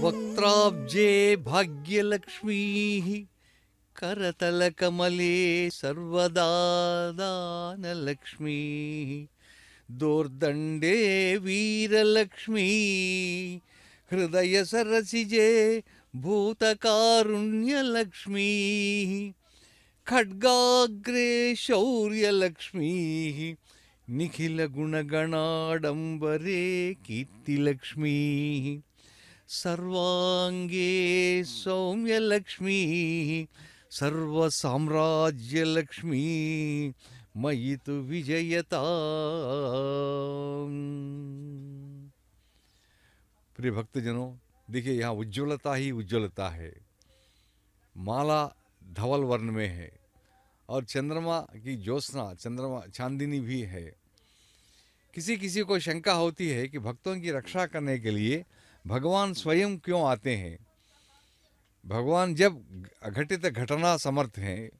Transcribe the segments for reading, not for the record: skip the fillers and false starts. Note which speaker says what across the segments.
Speaker 1: वक्त्राब्जे भाग्यलक्ष्मीः करतलकमले सर्वदा दानलक्ष्मीः दोर्दण्डे वीरलक्ष्मी हृदयसरसिजे भूतकारुण्यलक्ष्मीः खड्गाग्रे शौर्यलक्ष्मीः निखिलगुणगणाडम्बरे कीर्तिलक्ष्मीः सर्वांगे सौम्यलक्ष्मीः सर्वसाम्राज्यलक्ष्मी मयि तु विजयताम्। प्रिय भक्तजनों, देखिए यहाँ उज्ज्वलता ही उज्ज्वलता है। माला धवल वर्ण में है और चंद्रमा की ज्योत्सना चंद्रमा चांदनी भी है। किसी किसी को शंका होती है कि भक्तों की रक्षा करने के लिए भगवान स्वयं क्यों आते हैं। भगवान जब घटित घटना समर्थ हैं,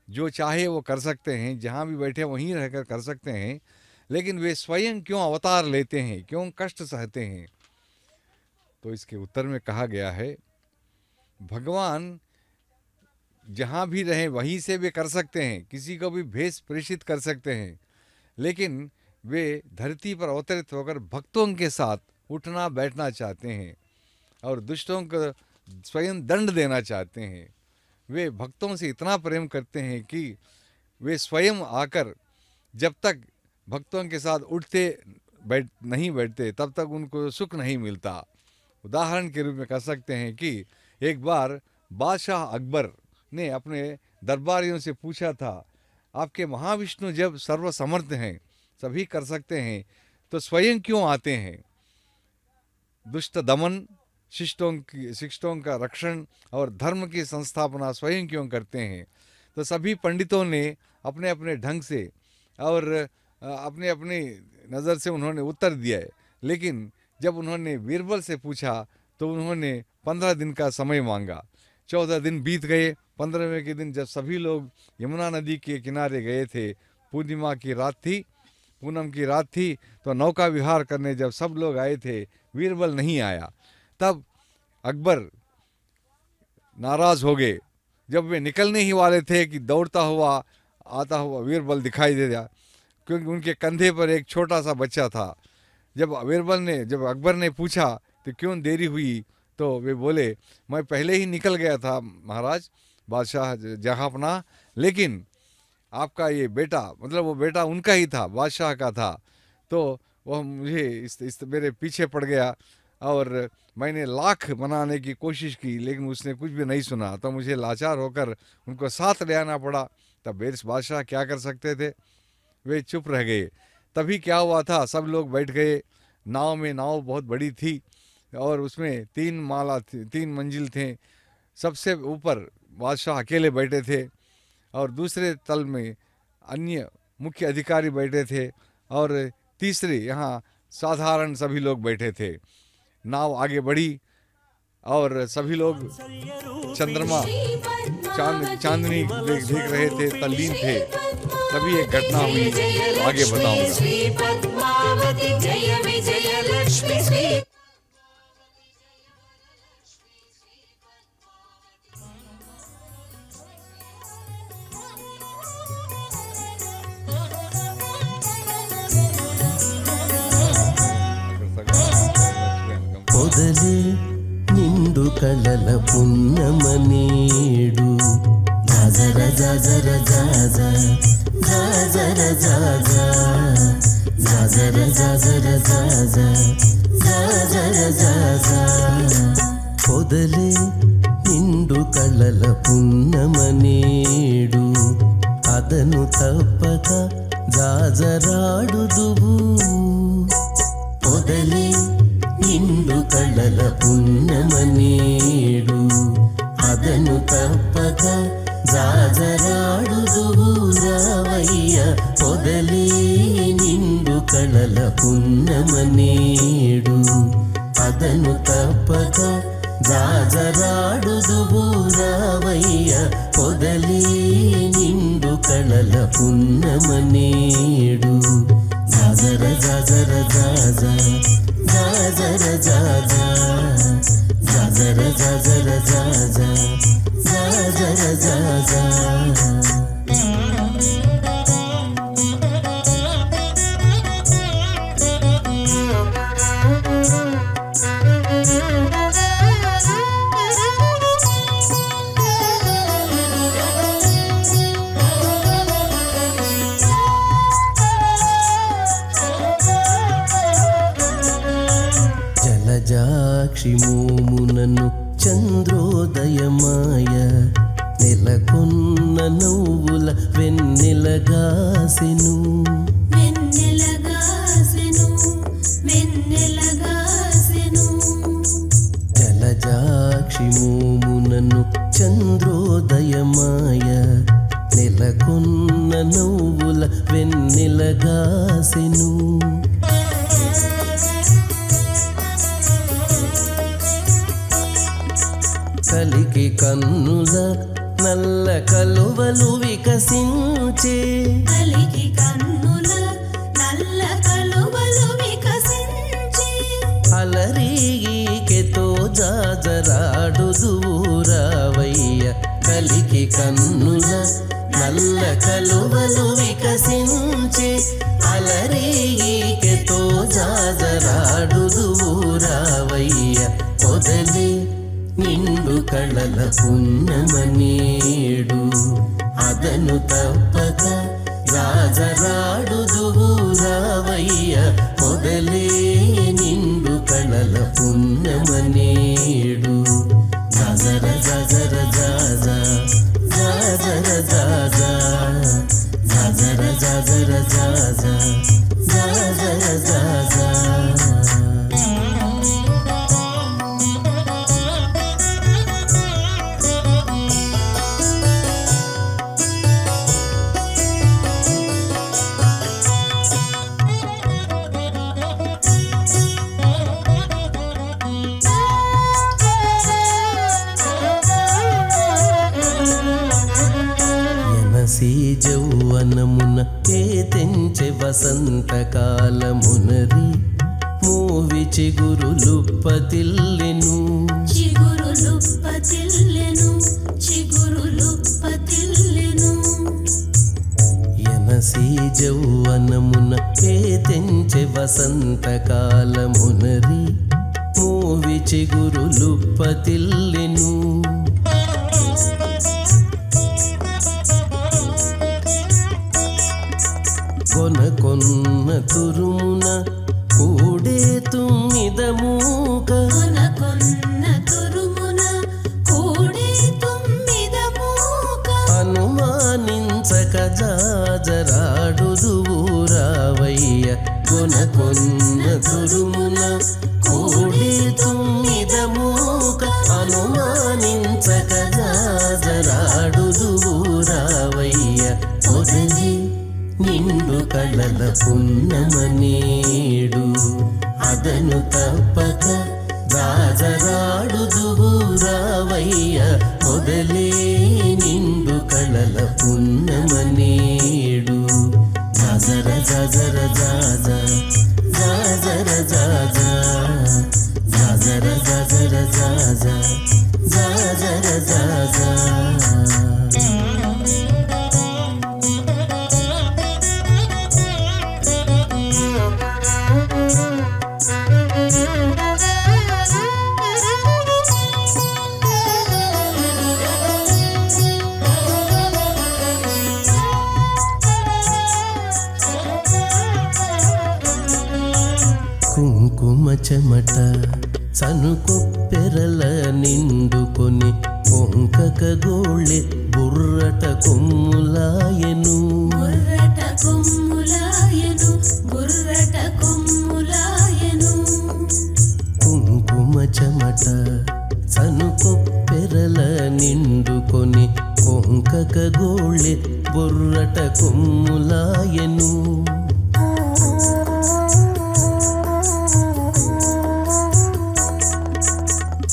Speaker 1: जो चाहे वो कर सकते हैं, जहाँ भी बैठे वहीं रहकर कर सकते हैं, लेकिन वे स्वयं क्यों अवतार लेते हैं, क्यों कष्ट सहते हैं। तो इसके उत्तर में कहा गया है, भगवान जहाँ भी रहें वहीं से वे कर सकते हैं, किसी को भी भेष प्रेषित कर सकते हैं, लेकिन वे धरती पर अवतरित होकर भक्तों के साथ उठना बैठना चाहते हैं और दुष्टों को स्वयं दंड देना चाहते हैं। वे भक्तों से इतना प्रेम करते हैं कि वे स्वयं आकर जब तक भक्तों के साथ उठते नहीं बैठते तब तक उनको सुख नहीं मिलता। उदाहरण के रूप में कह सकते हैं कि एक बार बादशाह अकबर ने अपने दरबारियों से पूछा था, आपके महाविष्णु जब सर्वसमर्थ हैं, सभी कर सकते हैं, तो स्वयं क्यों आते हैं। दुष्ट दमन, शिष्टों का रक्षण और धर्म की संस्थापना स्वयं क्यों करते हैं। तो सभी पंडितों ने अपने अपने ढंग से और अपने अपनी नज़र से उन्होंने उत्तर दिया है, लेकिन जब उन्होंने बीरबल से पूछा तो उन्होंने 15 दिन का समय मांगा। 14 दिन बीत गए। 15वें के दिन जब सभी लोग यमुना नदी के किनारे गए थे, पूर्णिमा की रात थी, पूनम की रात थी, तो नौका विहार करने जब सब लोग आए थे, बीरबल नहीं आया। तब अकबर नाराज़ हो गए। जब वे निकलने ही वाले थे कि दौड़ता हुआ आता हुआ बीरबल दिखाई दे दिया, क्योंकि उनके कंधे पर एक छोटा सा बच्चा था। जब अकबर ने पूछा तो क्यों देरी हुई, तो वे बोले, मैं पहले ही निकल गया था महाराज, बादशाह जहाँपनाह, लेकिन आपका ये बेटा, मतलब वो बेटा उनका ही था, बादशाह का था, तो वह मुझे इस मेरे पीछे पड़ गया और मैंने लाख मनाने की कोशिश की, लेकिन उसने कुछ भी नहीं सुना, तो मुझे लाचार होकर उनको साथ ले आना पड़ा। तब बादशाह क्या कर सकते थे, वे चुप रह गए। तभी क्या हुआ था, सब लोग बैठ गए नाव में। नाव बहुत बड़ी थी और उसमें 3 माला थी, 3 मंजिल थे। सबसे ऊपर बादशाह अकेले बैठे थे और दूसरे तल में अन्य मुख्य अधिकारी बैठे थे और तीसरे यहाँ साधारण सभी लोग बैठे थे। नाव आगे बढ़ी और सभी लोग चंद्रमा चांदनी देख रहे थे, तल्लीन थे। तभी एक घटना हुई, आगे बताऊंगा।
Speaker 2: పొదలే నిండు కళల పున్నమనేడు జాజర జాజర జాజ జాజర జాజ జాజర జాజర జాజ జాజర జాజ పొదలే నిండు కళల పున్నమనేడు అదను తప్పక జాజరాడుదువు పొదలే నిండు కళల పున్నమనేడు అదను తప్పక జాజరాడుదువు రావయ్య పొదలే నిండు కళల పున్నమనేడు అదను తప్పక జాజరాడుదువు రావయ్య పొదలే నిండు కళల పున్నమనేడు జాజర జాజర జాజ జాజర జాజ జాజ జాజర జాజర జాజా జాజర జాజా. జలజాక్షి మోమునను చంద్రోదయమాయ నెలకొన్న నవ్వుల వెన్నెలగాసెను. జలజాక్షి మోమునను చంద్రోదయమాయ నెలకొన్న నవ్వుల వెన్నెలగాసెను. కలికి కన్నుల నల్ల కలువలు వికసించే.
Speaker 3: కలికి కన్నుల నల్ల కలువలు వికసించే.
Speaker 2: అలరీకెతో జాజరాడుదురావయ్య. కలికి కన్నుల నల్ల కలువలు వికసించే. అలరీకెతో జాజరాడుదురావయ్య. పొదలి నిండు కళల పున్నమనేడు అదను తప్పక రాజరాడుదురావయ్య. పొదలే నిండు కళల పున్నమనేడు జాజర జాజర జాజా జాజర జాజా జాజర జాజర జాజా జాజర జాజా. జౌవనమున తెంచె వసంతకాలమునరి మూవి చిగురులుప్పతిల్లెను. ఎనసి జౌవనమున తెంచె వసంతకాలమునరి మూవి చిగురులుప్పతిల్లెను. కొన్న తురుమున కూడే తుమ్మిదమూక. అనుమానించక జాజరాడుదురావయ్య. కొన్న తురుమున కూడే తుమ్మిదమూక. అనుమానించక జాజరాడుదురావయ్య. పొదలి నిండు కళల పున్నమనేడు అదను తప్పక రాజరాడుదురావయ్య. పొదలే నిండు కళల పున్నమనేడు జాజర జాజర జాజా జాజర జాజా జాజర జాజర జాజా జాజర జాజా. కుంకుమ చెమట సనుకొప్పెరల నిండుకొని కొంకక గోళ్ళె బుర్రట కొమ్ములాయెను. కుంకుమ చెమట సనుకొప్పెరల నిండుకొని కొంకక గోళ్ళె బుర్రట కొమ్ములాయెను.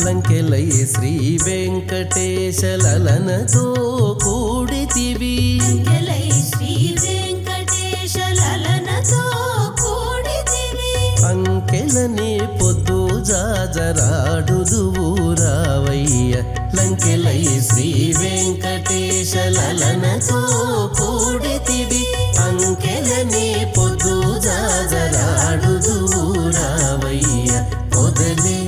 Speaker 2: లంకెలై శ్రీ వెంకటేశ లలనతో కూడితివి. అంకెలనే పొద్దు జాజరాడుదువురా లంకెలై శ్రీ వెంకటేశ లలనతో కూడితివి అంకెలనే పొద్దు జాజరాడుదువు రావయ్య పొదలే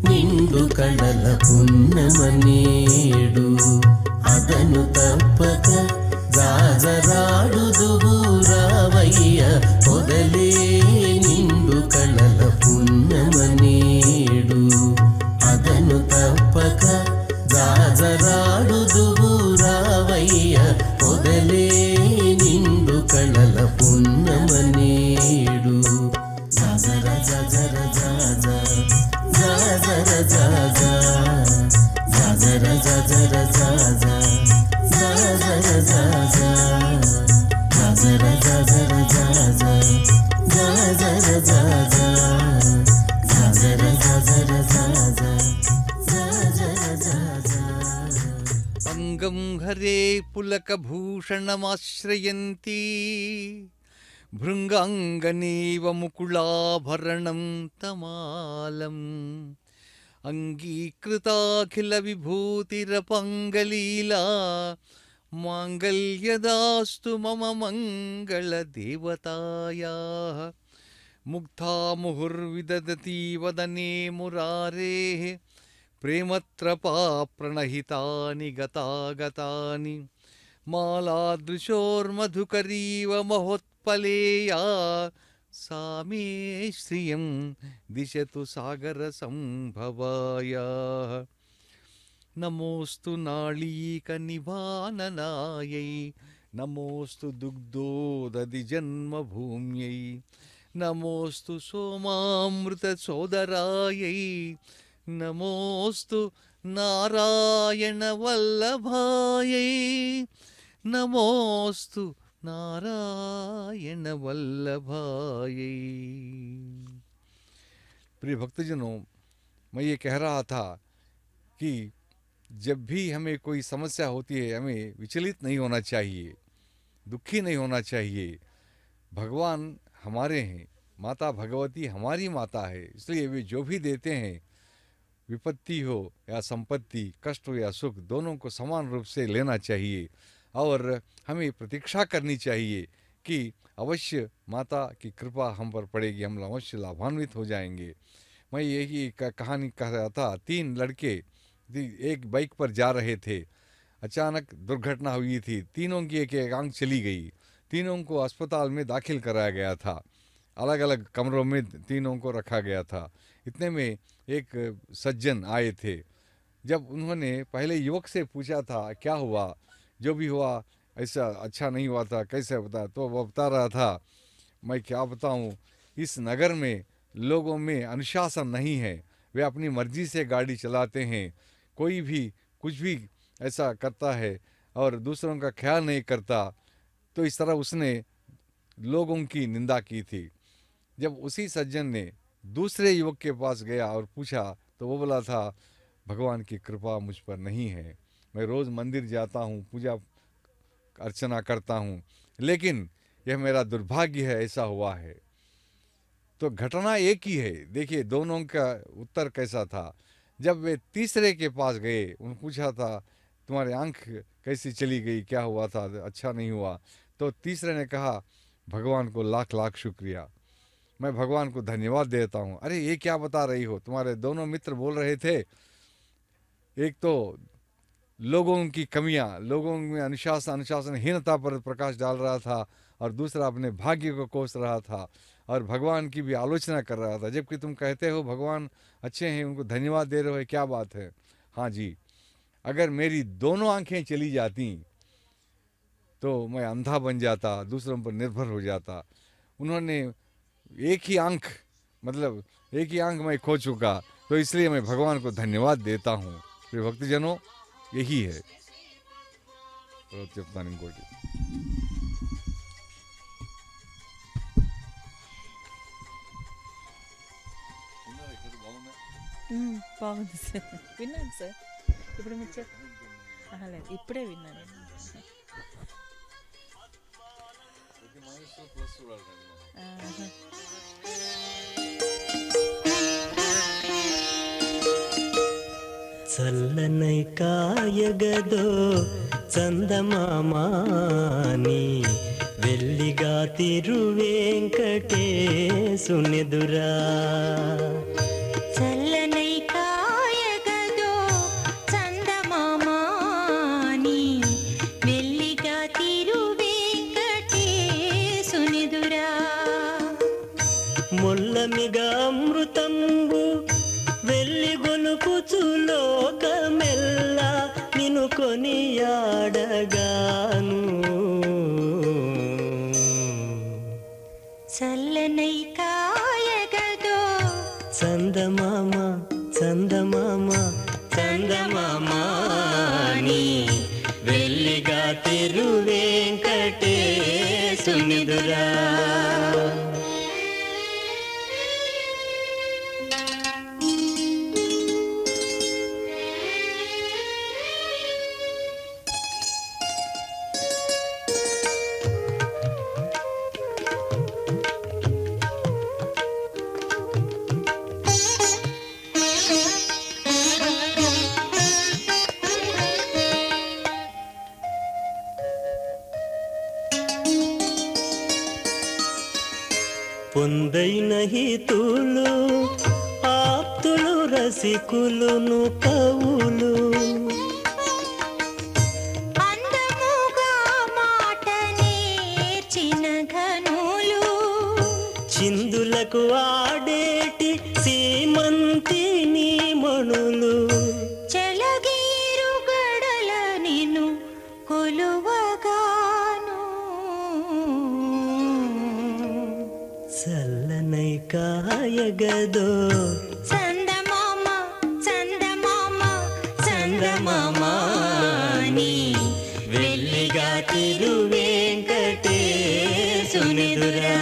Speaker 2: నిండు కళల పున్నమనేడు అదను తప్పక జాజరాడుదువు రావయ్య పొదలే నిండు కళల పున్నమనేడు అదను తప్పక జాజరాడుదువు రావయ్య పొదలే నిండు కళల పున్నమనేడు జాజర జాజర జాజ జాజర జాజ జాజర జాజర జాజ జాజర జాజ జాజర జాజర జాజ జాజర జాజ జాజర జాజర జాజ జాజర జాజ
Speaker 1: అంగం హరే పులకభూషణమాశ్రయంతి భృంగాంగనీవ ముకుళాభరణం తమాలం అంగీకృతాఖిల విభూతిరపంగలీలా మాంగళ్యదాస్తు మమ మంగళదేవతాయాః ముగ్ధా ముహుర్విదదతి వదనే మురారేః ప్రేమత్రపా ప్రణహితాని గతాగతాని మాలాదృశోర్మధుకరీవ మహోత్పలేయా सा मे श्रियं दिशतु सागर संभवायाः नमोस्तु नाळीकनिवाननायै नमोस्तु दुग्धोदधि जन्मभूम्यै नमोस्तु सोमामृतसोदरायै नमोस्तु नारायणवल्लभायै नमोस्तु नारायण वल्लभाय। प्रिय भक्तजनों, मैं ये कह रहा था कि जब भी हमें कोई समस्या होती है हमें विचलित नहीं होना चाहिए, दुखी नहीं होना चाहिए। भगवान हमारे हैं, माता भगवती हमारी माता है, इसलिए वे जो भी देते हैं, विपत्ति हो या संपत्ति, कष्ट हो या सुख, दोनों को समान रूप से लेना चाहिए और हमें प्रतीक्षा करनी चाहिए कि अवश्य माता की कृपा हम पर पड़ेगी, हम अवश्य लाभान्वित हो जाएंगे। मैं यही कहानी कह रहा था। 3 लड़के एक बाइक पर जा रहे थे, अचानक दुर्घटना हुई थी, तीनों की एक एक आंख चली गई, तीनों को अस्पताल में दाखिल कराया गया था, अलग अलग कमरों में तीनों को रखा गया था। इतने में एक सज्जन आए थे। जब उन्होंने पहले युवक से पूछा था क्या हुआ, जो भी हुआ ऐसा अच्छा नहीं हुआ था, कैसे बता, तो वो बता रहा था मैं क्या बताऊं, इस नगर में लोगों में अनुशासन नहीं है, वे अपनी मर्जी से गाड़ी चलाते हैं, कोई भी कुछ भी ऐसा करता है और दूसरों का ख्याल नहीं करता। तो इस तरह उसने लोगों की निंदा की थी। जब उसी सज्जन ने दूसरे युवक के पास गया और पूछा तो वो बोला था भगवान की कृपा मुझ पर नहीं है, मैं रोज़ मंदिर जाता हूँ, पूजा अर्चना करता हूँ, लेकिन यह मेरा दुर्भाग्य है, ऐसा हुआ है। तो घटना एक ही है। देखिए दोनों का उत्तर कैसा था। जब वे तीसरे के पास गए, उन्होंने पूछा था तुम्हारी आंख कैसी चली गई, क्या हुआ था, अच्छा नहीं हुआ। तो तीसरे ने कहा भगवान को लाख लाख शुक्रिया, मैं भगवान को धन्यवाद देता हूँ। अरे ये क्या बता रही हो, तुम्हारे दोनों मित्र बोल रहे थे, एक तो लोगों की कमियां, लोगों में अनुशासनहीनता पर प्रकाश डाल रहा था और दूसरा अपने भाग्य को कोस रहा था और भगवान की भी आलोचना कर रहा था, जबकि तुम कहते हो भगवान अच्छे हैं, उनको धन्यवाद दे रहे हो, क्या बात है। हाँ जी, अगर मेरी दोनों आंखें चली जाती तो मैं अंधा बन जाता, दूसरों पर निर्भर हो जाता। उन्होंने एक ही आंख, मतलब एक ही आंख मैं खो चुका, तो इसलिए मैं भगवान को धन्यवाद देता हूँ। प्रिय भक्तजनों, यही है ఇంకోటి
Speaker 4: బాగుంది సార్, విన్నాను సార్. ఇప్పుడు మీరు లేదు, ఇప్పుడే విన్నాను.
Speaker 2: చల్లనై కాయగదో చందమామాని వెల్లిగా తిరువేంకటేశునెదురా
Speaker 3: చల్లనై కాయగదో చందమామాని వెల్లిగా తిరువేంకటేశునెదురా
Speaker 2: మొల్లమిగా అమృతంబు వెల్లిగొలుపుచు లోకమెల్ల నిన్ను కొనియాడగాను
Speaker 3: చల్లనై కాయగదో
Speaker 2: చందమామ చందమామ చందమామాని వెల్లిగా తిరువేంకటేశునెదురా పొందైన హితులు ఆప్తులు రసికులును కవులు
Speaker 3: అందముగా మాట నేర్చిన ఘనులు
Speaker 2: చిందులకు ఆడేటి సీమంతిని మణులు
Speaker 3: చెలగీరు గడల నిన్ను కొలువగాను
Speaker 2: చల్లనై కాయగదో
Speaker 3: చందమామ చందమామ
Speaker 2: చందమామాని వెల్లిగా తిరువేంకటేశునెదురా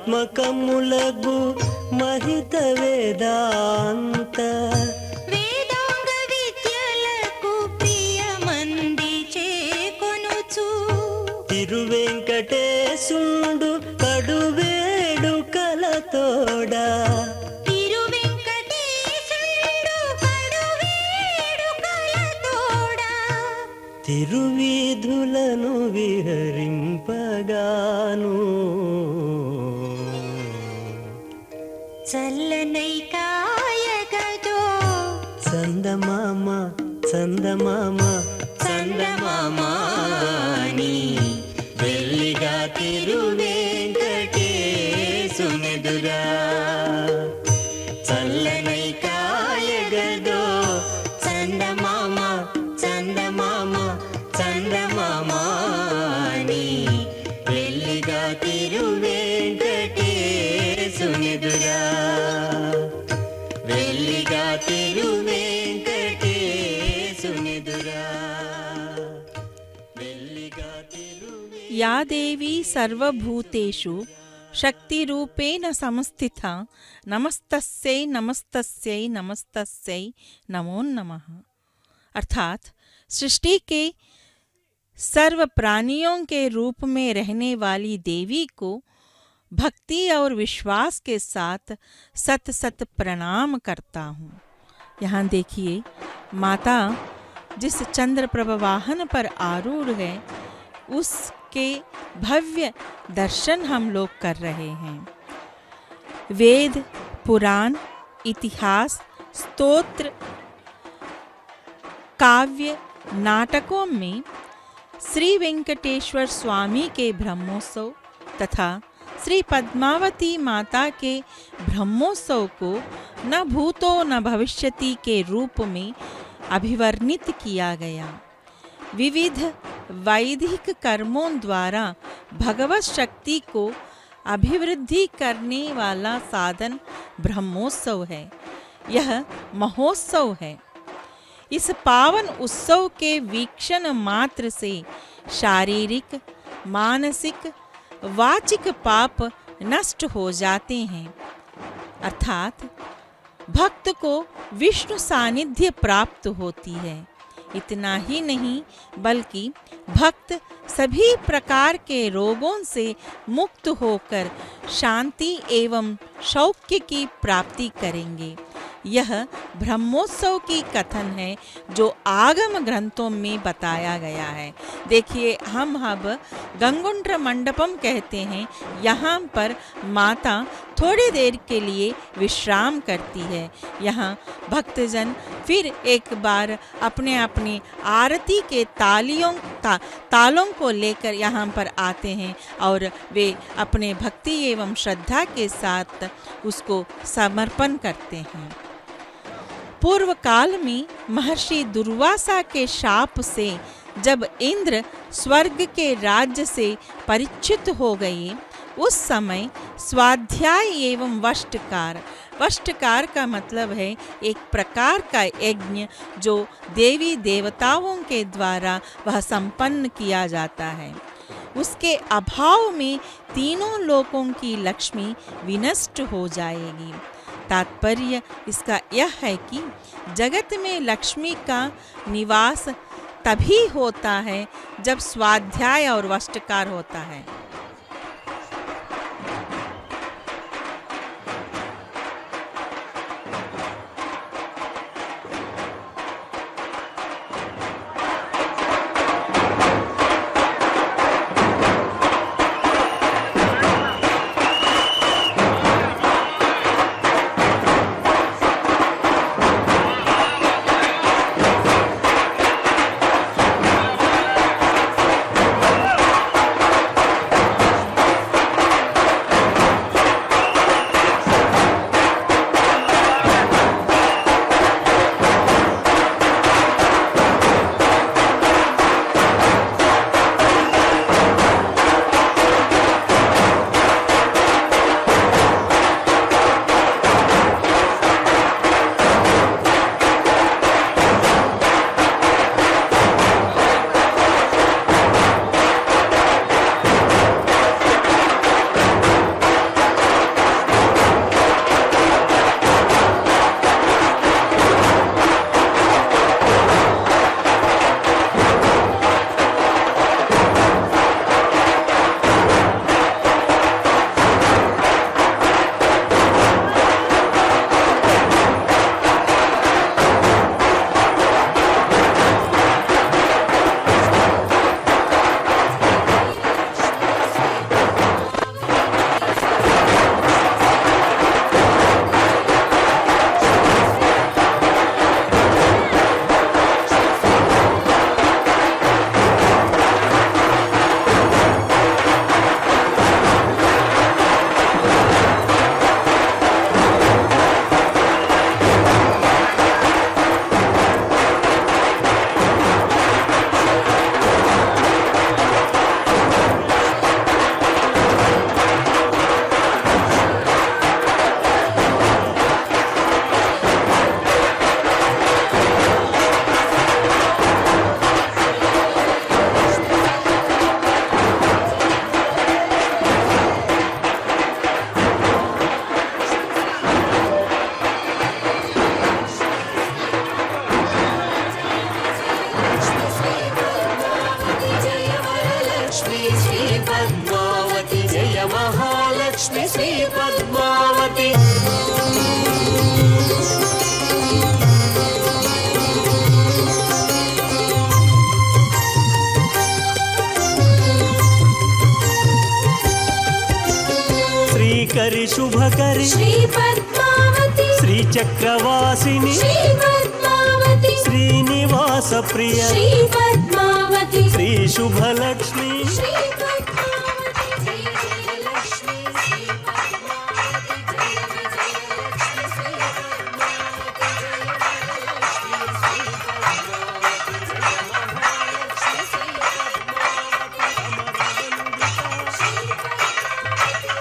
Speaker 2: మంగళాత్మకములగు మహిత వేదాంత
Speaker 3: వేదాంగ విద్యలకు ప్రియమంది చేకొనుచు
Speaker 2: తిరువెంకటేశుండు కడువేడు కలతోడా
Speaker 3: తిరువెంకటేశుండు కడువేడుకలతోడా
Speaker 2: తిరువీధులను విహరింపగాను
Speaker 3: చల్లనై కాయగదో
Speaker 2: చందమామ చందమామ చందమామాని వెల్లిగా తిరువేంకటేశునెదురా చల్లనై కాయగదో చందమామ చందమామ చందమామాని వెల్లిగా తిరువేంకటేశునెదురా వెల్లిగా తిరువేంకటేశునెదురా వెల్లిగా
Speaker 4: या देवी सर्वभूतेषु शक्तिरूपेण संस्थिता नमस्तस्यै नमस्तस्यै नमस्तस्यै नमो नमः। अर्थात सृष्टि के सर्व प्राणियों के रूप में रहने वाली देवी को भक्ति और विश्वास के साथ सत सत प्रणाम करता हूँ। यहाँ देखिए माता जिस चंद्रप्रभ वाहन पर आरूढ़ है उसके भव्य दर्शन हम लोग कर रहे हैं। वेद, पुराण, इतिहास, स्तोत्र, काव्य, नाटकों में श्री वेंकटेश्वर स्वामी के ब्रह्मोत्सव तथा श्री पद्मावती माता के ब्रह्मोत्सव को न भूतो न भविष्यति के रूप में अभिवर्णित किया गया। विविध वैदिक कर्मों द्वारा भगवत शक्ति को अभिवृद्धि करने वाला साधन ब्रह्मोत्सव है। यह महोत्सव है। इस पावन उत्सव के वीक्षण मात्र से शारीरिक, मानसिक, वाचिक पाप नष्ट हो जाते हैं, अर्थात भक्त को विष्णु सानिध्य प्राप्त होती है। इतना ही नहीं बल्कि भक्त सभी प्रकार के रोगों से मुक्त होकर शांति एवं सौख्य की प्राप्ति करेंगे। यह ब्रह्मोत्सव की कथन है जो आगम ग्रंथों में बताया गया है। देखिए, हम अब गंगुंड्र मंडपम कहते हैं, यहाँ पर माता थोड़ी देर के लिए विश्राम करती है। यहाँ भक्तजन फिर एक बार अपने अपने आरती के तालों को लेकर यहाँ पर आते हैं और वे अपने भक्ति एवं श्रद्धा के साथ उसको समर्पण करते हैं। पूर्व काल में महर्षि दुर्वासा के शाप से जब इंद्र स्वर्ग के राज्य से परिचित हो गए, उस समय स्वाध्याय एवं वष्टकार का मतलब है एक प्रकार का यज्ञ जो देवी देवताओं के द्वारा वह संपन्न किया जाता है। उसके अभाव में तीनों लोकों की लक्ष्मी विनष्ट हो जाएगी। तात्पर्य इसका यह है कि जगत में लक्ष्मी का निवास तभी होता है जब स्वाध्याय और वष्टकार होता है।
Speaker 2: लक्ष्मी श्री पद्मावती।
Speaker 5: श्रीकरि शुभकरि
Speaker 2: श्री पद्मावती,
Speaker 5: श्री चक्रवासिनी
Speaker 2: श्री पद्मावती,
Speaker 5: श्रीनिवास प्रिय
Speaker 2: श्री पद्मावती,
Speaker 5: श्री शुभलक्ष्मी
Speaker 2: श्री पद्मावती, जय जय लक्ष्मी, श्री पद्मावती, जय विजय लक्ष्मी, श्री पद्मावती, जय महालक्ष्मी, श्री पद्मावती, जय महालक्ष्मी, श्री पद्मावती, श्री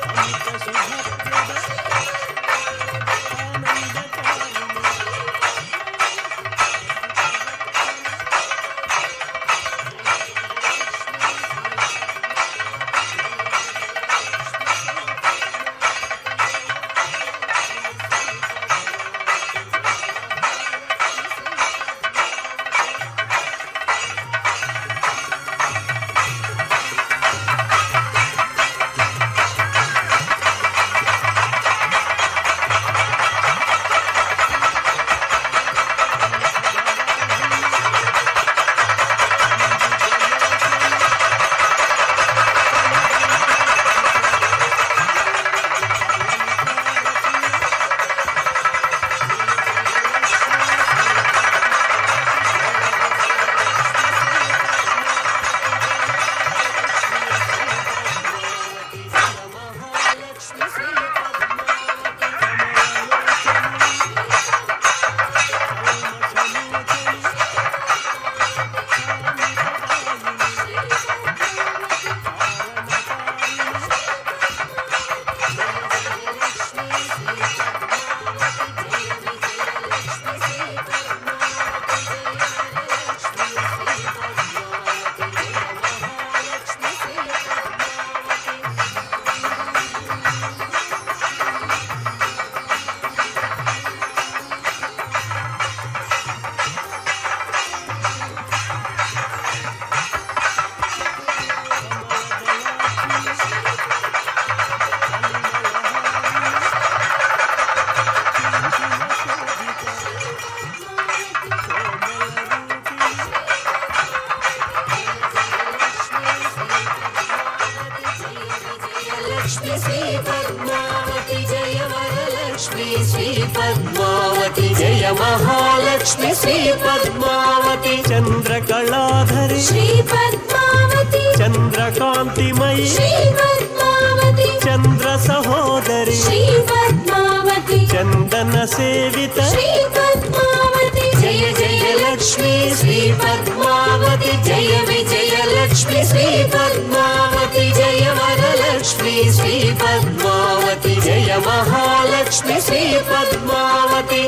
Speaker 2: जय महालक्ष्मी श्री पद्मावती
Speaker 5: चंद्रकलाधरी
Speaker 2: श्री पद्मावती
Speaker 5: चंद्रकांतिमयी
Speaker 2: श्री पद्मावती
Speaker 5: चंद्र सहोदरी
Speaker 2: श्री पद्मावती
Speaker 5: चंदन सेवित
Speaker 2: श्री पद्मावती जय जय लक्ष्मी श्री पद्मावती जय विजय लक्ष्मी श्री पद्मावती जय वरलक्ष्मी श्री पद्मावती जय महालक्ष्मी श्री पद्मावती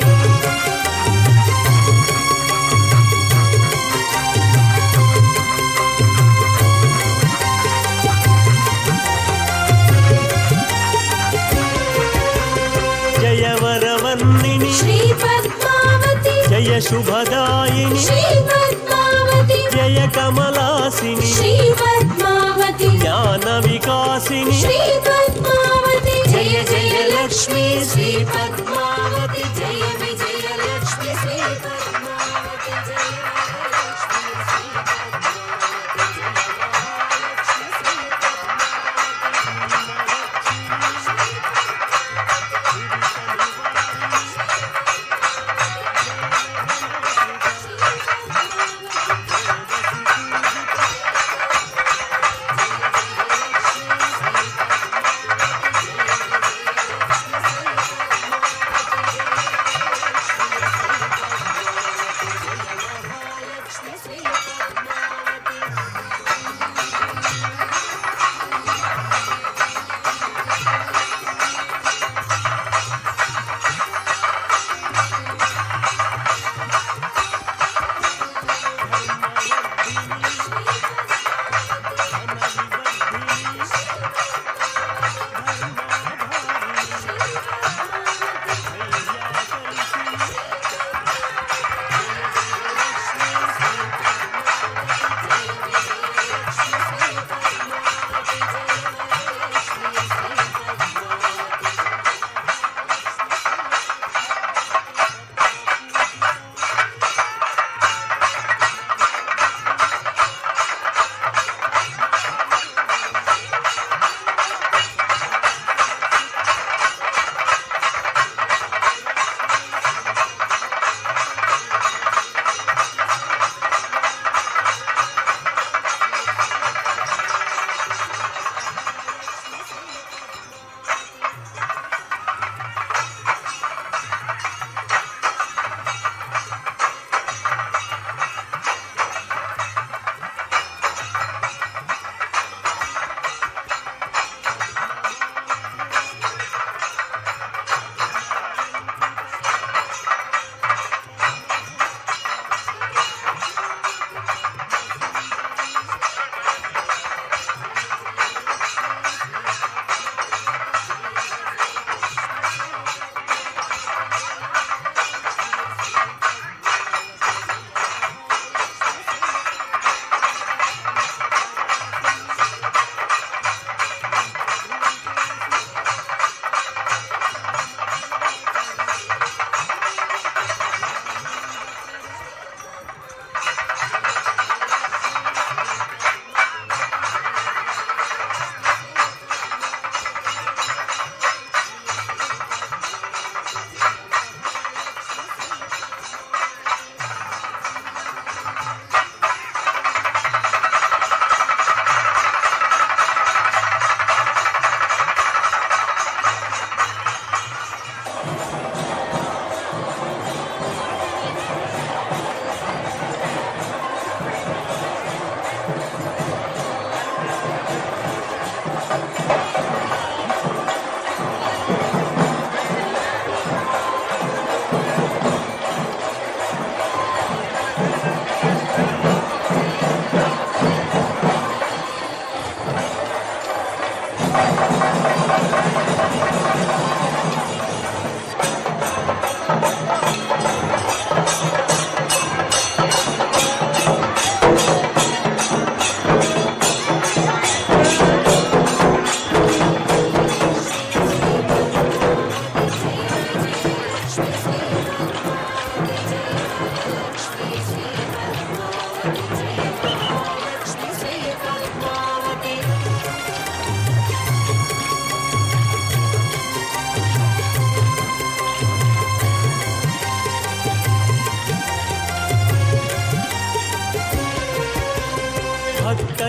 Speaker 5: जय वरवन्निनी
Speaker 2: श्री पद्मावती
Speaker 5: जय शुभदायिनी
Speaker 2: श्री पद्मावती
Speaker 5: जय कमलासिनी
Speaker 2: श्री पद्मावती
Speaker 5: ज्ञान विकासिनी
Speaker 2: श्री पद्मावती जय जय लक्ष्मी श्री पद्मावती जय विजय लक्ष्मी श्री पद्मावती जय वरलक्ष्मी श्री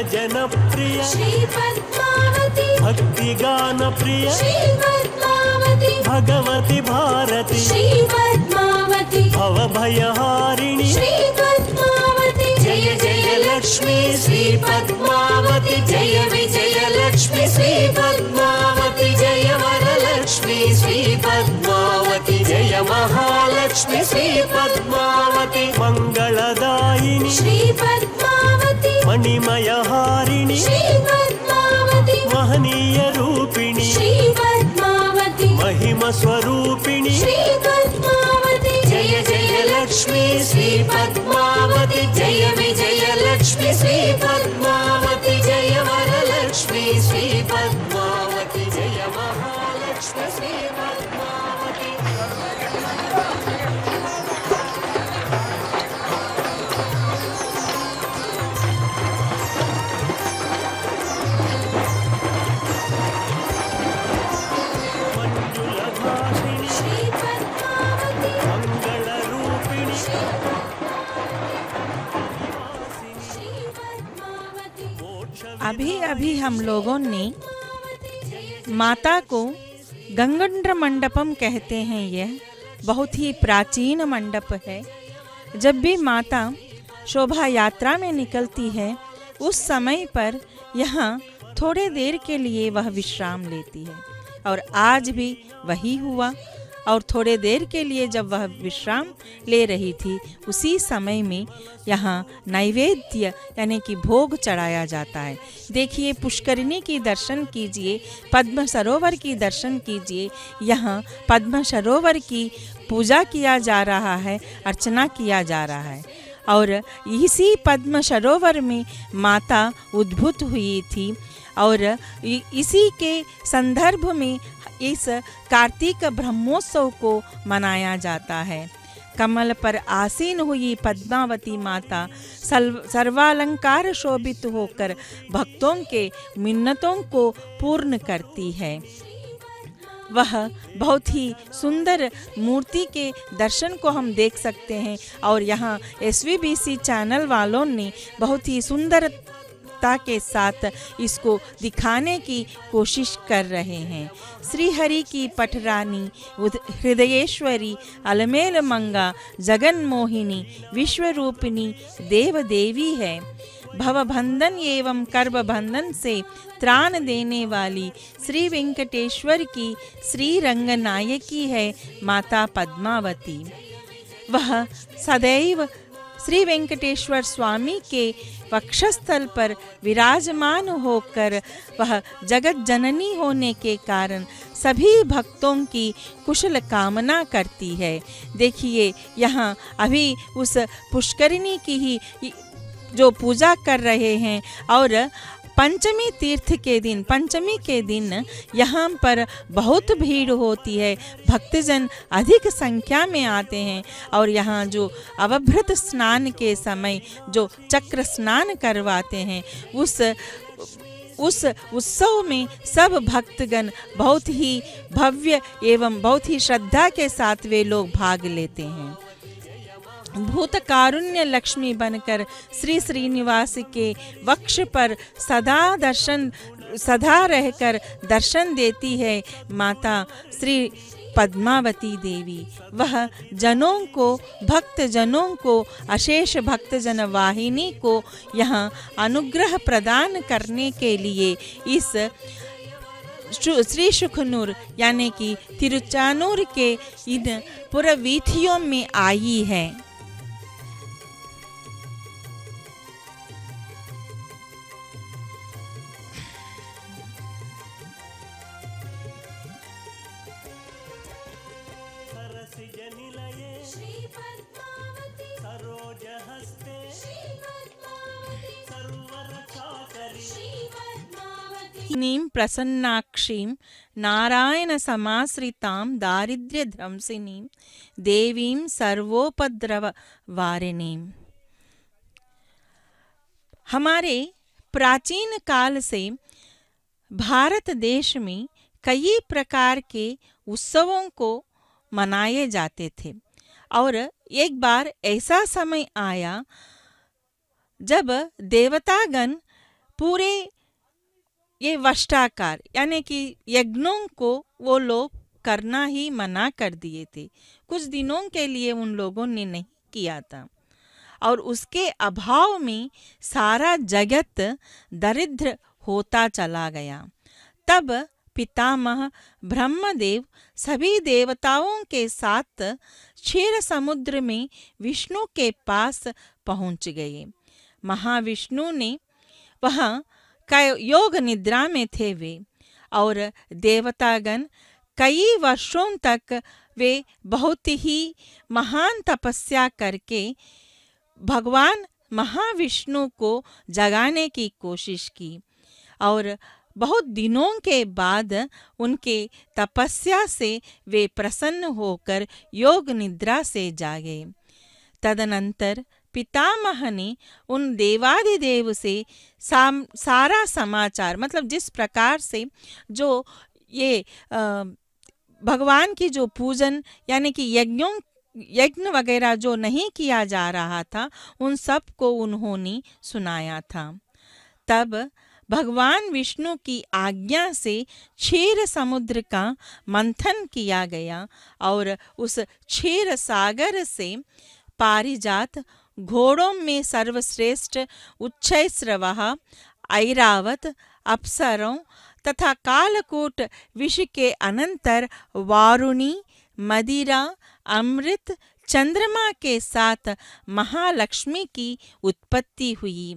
Speaker 5: जनप्रिय
Speaker 2: श्री पद्मावती
Speaker 5: भक्तिगान प्रिय
Speaker 2: श्री पद्मावती
Speaker 5: भगवति भारती
Speaker 2: श्री पद्मावती
Speaker 5: भवभयहारिणि
Speaker 2: श्री पद्मावती जय जय लक्ष्मी श्री पद्मावती जय विजय लक्ष्मी श्री पद्मावती जय वरलक्ष्मी श्री पद्मावती जय महालक्ष्मी श्री पद्मावती
Speaker 5: मंगलदायिनि
Speaker 2: श्री पद्मावती
Speaker 5: मणिमयहारिणि
Speaker 2: श्री पद्मावती
Speaker 5: महनीय रूपिणि
Speaker 2: श्री पद्मावती
Speaker 5: महिम स्वरूपिणि
Speaker 2: श्री पद्मावती जय जय लक्ष्मी श्री पद्मावती जय विजय लक्ष्मी श्री पद्मावती जय वरलक्ष्मी श्री पद्मावती जय महालक्ष्मी श्री पद्मावती
Speaker 5: मंजुलभाषिणि
Speaker 2: श्री पद्मावती
Speaker 5: मंगलरूपिणि
Speaker 2: श्री पद्मावती
Speaker 4: अभी अभी हम लोगों ने माता को गंगंड्र मंडपम कहते हैं। यह बहुत ही प्राचीन मंडप है। जब भी माता शोभा यात्रा में निकलती है उस समय पर यहाँ थोड़े देर के लिए वह विश्राम लेती है और आज भी वही हुआ। और थोड़े देर के लिए जब वह विश्राम ले रही थी उसी समय में यहाँ नैवेद्य यानी कि भोग चढ़ाया जाता है। देखिए, पुष्करिणी की दर्शन कीजिए, पद्म सरोवर की दर्शन कीजिए। यहाँ पद्म सरोवर की पूजा किया जा रहा है, अर्चना किया जा रहा है। और इसी पद्म सरोवर में माता उद्भूत हुई थी और इसी के संदर्भ में इस कार्तिक ब्रह्मोत्सव को मनाया जाता है। कमल पर आसीन हुई पद्मावती माता सर्वालंकार शोभित होकर भक्तों के मिन्नतों को पूर्ण करती है। वह बहुत ही सुंदर मूर्ति के दर्शन को हम देख सकते हैं और यहाँ SVBC चैनल वालों ने बहुत ही सुंदरता के साथ इसको दिखाने की कोशिश कर रहे हैं। श्री हरि की पटरानी हृदयेश्वरी अलमेल मंगा जगन मोहिनी विश्वरूपिणी देव देवी है। भवबंधन एवं कर्मबंधन से त्राण देने वाली श्री वेंकटेश्वर की श्री रंगनायकी है माता पद्मावती। वह सदैव श्री वेंकटेश्वर स्वामी के वक्षस्थल पर विराजमान होकर वह जगत जननी होने के कारण सभी भक्तों की कुशल कामना करती है। देखिए, यहाँ अभी उस पुष्करिणी की ही जो पूजा कर रहे हैं और पंचमी के दिन यहाँ पर बहुत भीड़ होती है। भक्तजन अधिक संख्या में आते हैं और यहाँ जो अवभृत स्नान के समय जो चक्र स्नान करवाते हैं उस उत्सव में सब भक्तगण बहुत ही भव्य एवं बहुत ही श्रद्धा के साथ वे लोग भाग लेते हैं। भूत कारुण्य लक्ष्मी बनकर श्री श्रीनिवास के वक्ष पर सदा रहकर दर्शन देती है माता श्री पद्मावती देवी। वह भक्त जनों को अशेष भक्तजन वाहिनी को यहाँ अनुग्रह प्रदान करने के लिए इस श्री सुखनूर यानी कि तिरुचानूर के इन पुरवीथियों में आई है। नीम प्रसन्नाक्षीं नारायण समाश्रितां दारिद्र्य ध्वंसिनीं देवीं सर्वोपद्रव वारिणीं। हमारे प्राचीन काल से भारत देश में कई प्रकार के उत्सवों को मनाए जाते थे और एक बार ऐसा समय आया जब देवतागण पूरे ये वष्टाकार यानी कि यज्ञों को वो लोग करना ही मना कर दिए थे। कुछ दिनों के लिए उन लोगों ने नहीं किया था और उसके अभाव में सारा जगत दरिद्र होता चला गया। तब पितामह ब्रह्मदेव सभी देवताओं के साथ क्षीर समुद्र में विष्णु के पास पहुंच गए। महाविष्णु ने वहाँ योग निद्रा में थे वे, और देवतागण कई वर्षों तक वे बहुत ही महान तपस्या करके भगवान महाविष्णु को जगाने की कोशिश की, और बहुत दिनों के बाद उनके तपस्या से वे प्रसन्न होकर योग निद्रा से जागे। तदनंतर पितामह ने उन देवादिदेव से सारा समाचार, मतलब जिस प्रकार से जो ये भगवान की जो पूजन यानी कि यज्ञ वगैरह जो नहीं किया जा रहा था, उन सब को उन्होंने सुनाया था। तब भगवान विष्णु की आज्ञा से क्षीर समुद्र का मंथन किया गया और उस क्षीर सागर से पारिजात, घोड़ों में सर्वश्रेष्ठ उच्छैश्रवः, ऐरावत, अप्सरों तथा कालकूट विष के अनंतर वारुणी, मदिरा, अमृत, चंद्रमा के साथ महालक्ष्मी की उत्पत्ति हुई।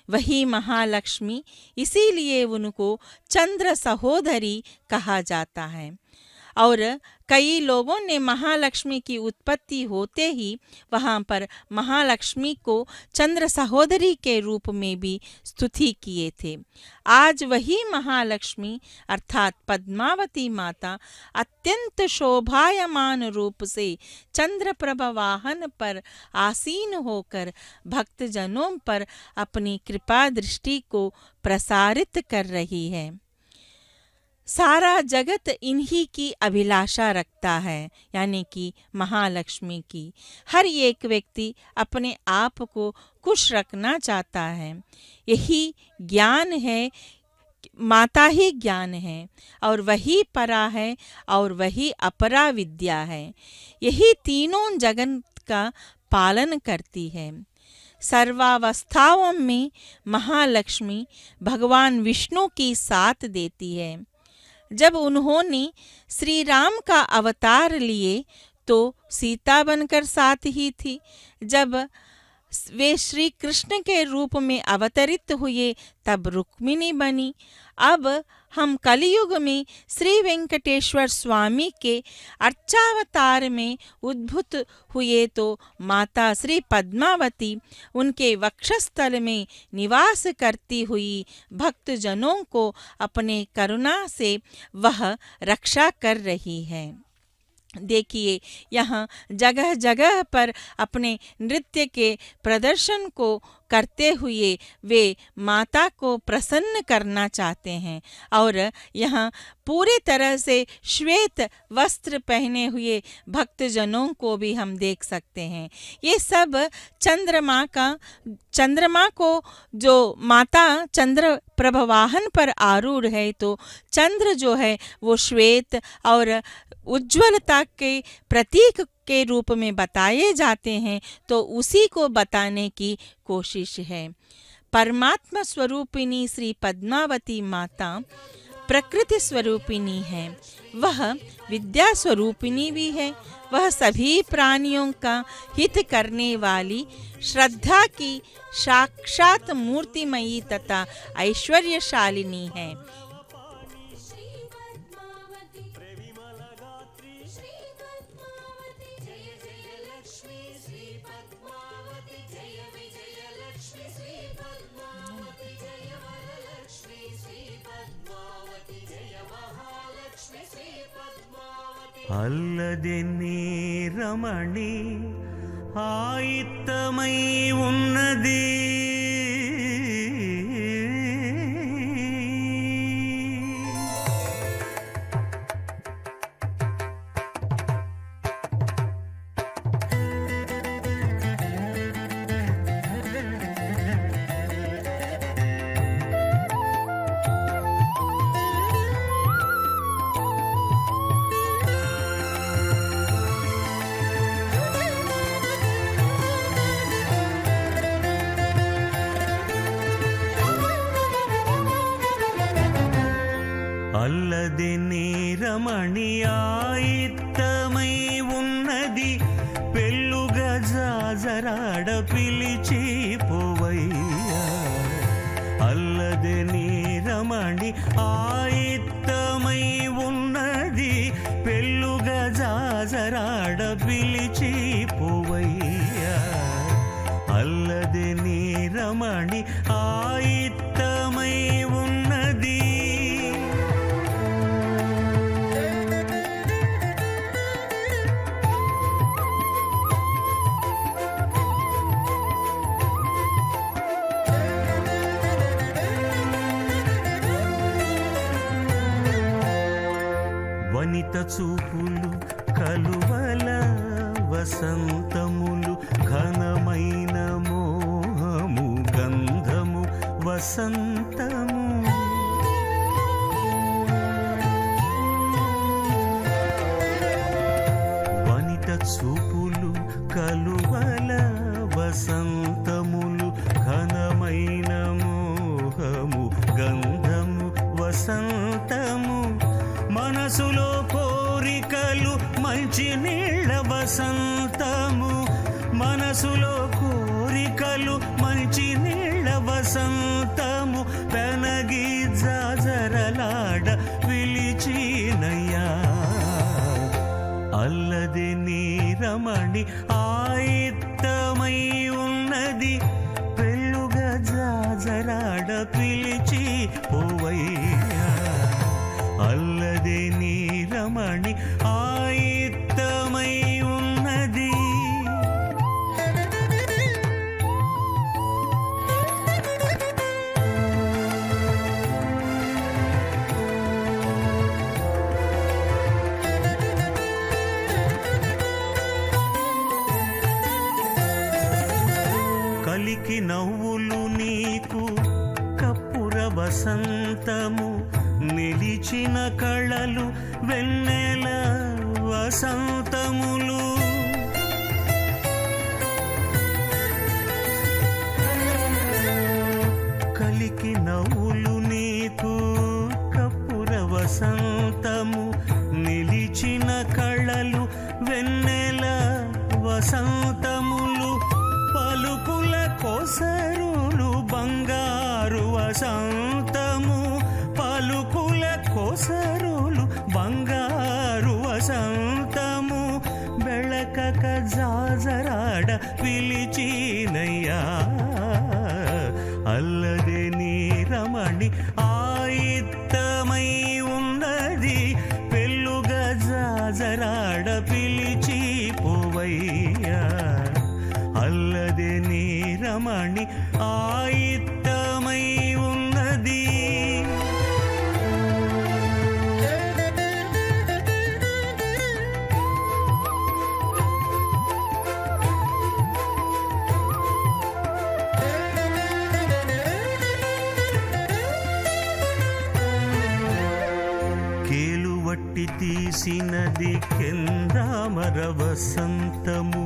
Speaker 4: वही महालक्ष्मी, इसीलिए उनको चंद्र सहोदरी कहा जाता है। और कई लोगों ने महालक्ष्मी की उत्पत्ति होते ही वहाँ पर महालक्ष्मी को चंद्र सहोदरी के रूप में भी स्तुति किए थे। आज वही महालक्ष्मी अर्थात पद्मावती माता अत्यंत शोभायमान रूप से चंद्रप्रभ वाहन पर आसीन होकर भक्तजनों पर अपनी कृपा दृष्टि को प्रसारित कर रही है। सारा जगत इन्हीं की अभिलाषा रखता है, यानी कि महालक्ष्मी की। हर एक व्यक्ति अपने आप को खुश रखना चाहता है। यही ज्ञान है, माता ही ज्ञान है और वही परा है और वही अपरा विद्या है। यही तीनों जगत का पालन करती है। सर्वावस्थाओं में महालक्ष्मी भगवान विष्णु की साथ देती है। जब उन्होंने श्री राम का अवतार लिए तो सीता बनकर साथ ही थी। जब वे श्री कृष्ण के रूप में अवतरित हुए तब रुक्मिणी बनी। अब हम कलियुग में श्री वेंकटेश्वर स्वामी के अर्चावतार में उद्भूत हुए तो माता श्री पद्मावती उनके वक्षस्थल में निवास करती हुई भक्तजनों को अपने करुणा से वह रक्षा कर रही है। देखिए, यहाँ जगह जगह पर अपने नृत्य के प्रदर्शन को करते हुए वे माता को प्रसन्न करना चाहते हैं। और यहाँ पूरे तरह से श्वेत वस्त्र पहने हुए भक्तजनों को भी हम देख सकते हैं। ये सब चंद्रमा को जो माता चंद्र प्रभवाहन पर आरूढ़ है, तो चंद्र जो है वो श्वेत और उज्ज्वलता के प्रतीक के रूप में बताए जाते हैं, तो उसी को बताने की कोशिश है। परमात्मा स्वरूपिणी श्री पद्मावती माता प्रकृति स्वरूपिणी है, वह विद्या स्वरूपिणी भी है। वह सभी प्राणियों का हित करने वाली श्रद्धा की साक्षात मूर्तिमयी तथा ऐश्वर्यशालिनी है।
Speaker 5: அல்லதே நீ ரமணி ஆயித்தமை உன்னதி జాజరాడ పిలిచి పోవయ్యా అల్లదే నీ రమణి ఆయిత్తమై ఉన్నది పెళ్ళుగా జాజరాడ పిలిచి పోవయ్యా అల్లదే నీ రమణి ఆయిత్తమై ఉన్నది వనిత చూపులు కలువల వసంతములు ఘనమైన మోహము గంధము వసంతము వనిత చూపులు కలువల వసంతములు ఘనమైన మోహము గంధము వసంతము మనసులో కోరికలు మంచి నీళ్ళ వసంతము మనసులో కోరికలు మంచి నీళ్ళ వసంతము పెనగి జాజరలాడ పిలిచినయ్యా అల్లది నీ రమణి ఆయిత్తమై ఉన్నది పెళ్ళుగా జాజరాడ పిలిచి పోవయ్యా అల్లదే నీ రమణి ఆయిత్తమై ఉన్నది కలికి నవ్వులు నీకు కప్పుర వసంతము నిలిచిన కళలు వెన్నెల వసంతములు కలికి నవ్వులు నీకు కప్పుర వసంతము నిలిచిన కళలు వెన్నెల వసంతములు పలుకుల కొసరులు బంగారు వసంతము పలుకుల కొసరులు బంగారు వసంతము బెళకక జాజరాడ పిలిచినయ్యా అల్లదే నీ రమణి ఆయిత్తమై ఉన్నది పెళ్ళుగా జాజరాడ పిలిచి పోవయ్యా అల్లదే నీ రమణి ఆయిత్తమై ఉన్నది కేలువట్టి తీసినది కెందామర వసంతము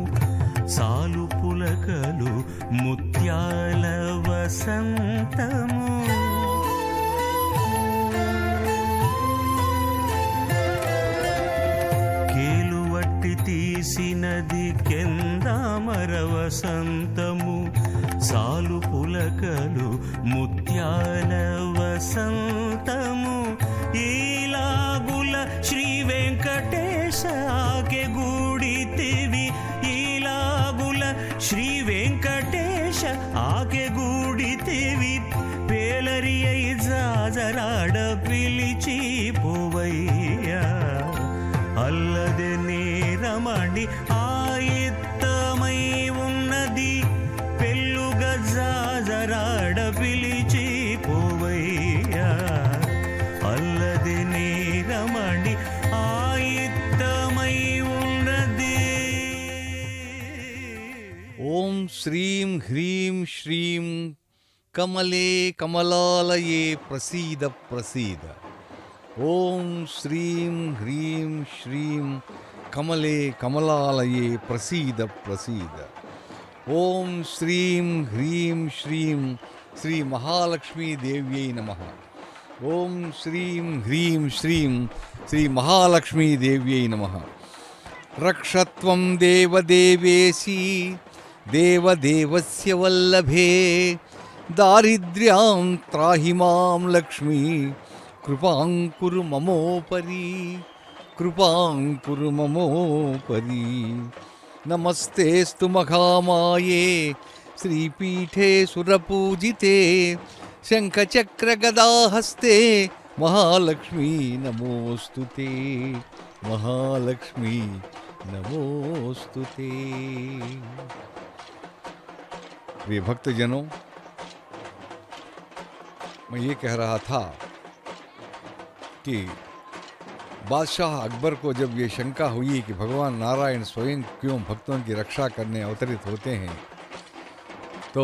Speaker 5: సాలు పులకలు ముత్యాల వసంతము కేలువట్టి తీసినది కెందామర వసంతము సాలు పులకలు ముత్యాల వసంతము ఈలాగుల శ్రీ వెంకటేశ ఆకే గూడితివి ఈలాగుల శ్రీ వెంకటేశ ఆకే గూడితివి పేలరి అయి జాజరాడ పిలిచి పోవయ్యా అల్లదే నీ రమణి ఆయిత్తమై ఉన్నది పెళ్ళుగా జాజరాడ పిలిచి పోవయ్యా అల్లదే నీ రమణి ఆయిత్తమై ఉన్నది
Speaker 1: ఓం శ్రీం హ్రీం శ్రీం కమలే కమలాలయే ప్రసీద ప్రసీద ఓం శ్రీం హ్రీం శ్రీం కమలే కమలాలయే ప్రసీద ప్రసీద ఓం శ్రీం హ్రీం శ్రీం శ్రీ మహాలక్ష్మీ దేవ్యై నమః ఓం శ్రీం హ్రీం శ్రీం శ్రీ మహాలక్ష్మీ దేవ్యై నమః రక్షత్వం దేవదేవేసి देवदेवस्य वल्लभे दारिद्र्यां त्राहि मां लक्ष्मी कृपां कुरु ममोपरि कृपां कुरु ममोपरि नमस्तेस्तु महामाये श्रीपीठे सुरपूजिते शङ्खचक्रगदाहस्ते महालक्ष्मी नमोस्तुते महालक्ष्मी नमोस्तुते। वे भक्तजनों, मैं ये कह रहा था कि बादशाह अकबर को जब ये शंका हुई कि भगवान नारायण स्वयं क्यों भक्तों की रक्षा करने अवतरित होते हैं, तो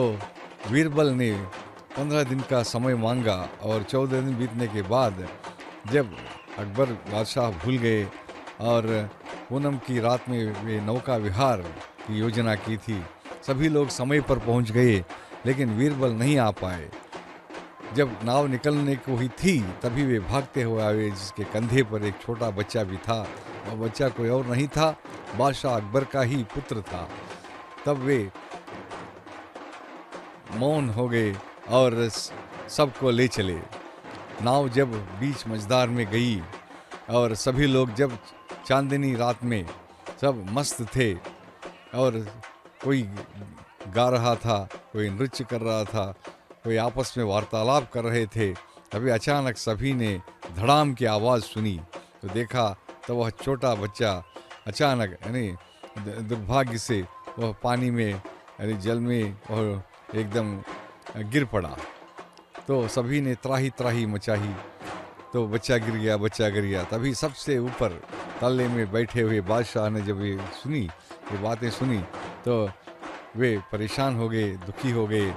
Speaker 1: बीरबल ने 15 दिन का समय मांगा और 14 दिन बीतने के बाद जब अकबर बादशाह भूल गए और पूनम की रात में वे नौका विहार की योजना की थी, सभी लोग समय पर पहुंच गए लेकिन बीरबल नहीं आ पाए। जब नाव निकलने को ही थी तभी वे भागते हुए आए, जिसके कंधे पर एक छोटा बच्चा भी था। और बच्चा कोई और नहीं था, बादशाह अकबर का ही पुत्र था। तब वे मौन हो गए और सबको ले चले। नाव जब बीच मझधार में गई और सभी लोग जब चांदनी रात में सब मस्त थे और कोई गा रहा था, कोई नृत्य कर रहा था, कोई आपस में वार्तालाप कर रहे थे, तभी अचानक सभी ने धड़ाम की आवाज़ सुनी तो देखा तो वह छोटा बच्चा अचानक यानी दुर्भाग्य से वह पानी में यानी जल में और एकदम गिर पड़ा। तो सभी ने त्राही त्राही मचाही, तो बच्चा गिर गया, बच्चा गिर गया। तभी सबसे ऊपर तल्ले में बैठे हुए बादशाह ने जब ये बातें सुनी तो वे परेशान हो गए, दुखी हो गए।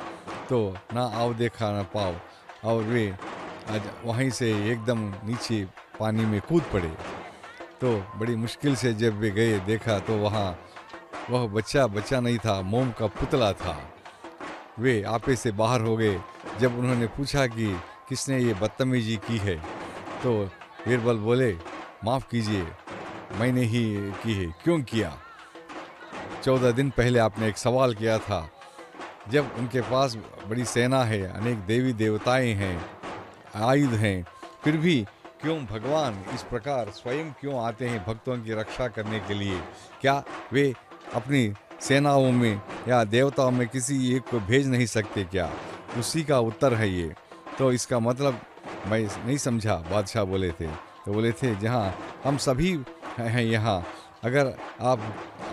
Speaker 1: तो ना आओ देखा ना पाओ, और वे वहीं से एकदम नीचे पानी में कूद पड़े। तो बड़ी मुश्किल से जब वे गए देखा तो वहाँ वह बच्चा नहीं था, मोम का पुतला था। वे आपे से बाहर हो गए। जब उन्होंने पूछा कि किसने ये बदतमीजी की है, तो बीरबल बोले माफ़ कीजिए, मैंने ही की है। क्यों किया? 14 दिन पहले आपने एक सवाल किया था। जब उनके पास बड़ी सेना है, अनेक देवी देवताएं हैं, आयुध हैं, फिर भी क्यों भगवान इस प्रकार स्वयं क्यों आते हैं भक्तों की रक्षा करने के लिए? क्या वे अपनी सेनाओं में या देवताओं में किसी एक को भेज नहीं सकते क्या? उसी का उत्तर है ये। तो इसका मतलब मैं नहीं समझा, बादशाह बोले थे। तो बोले थे जहाँ हम सभी हैं यहाँ, अगर आप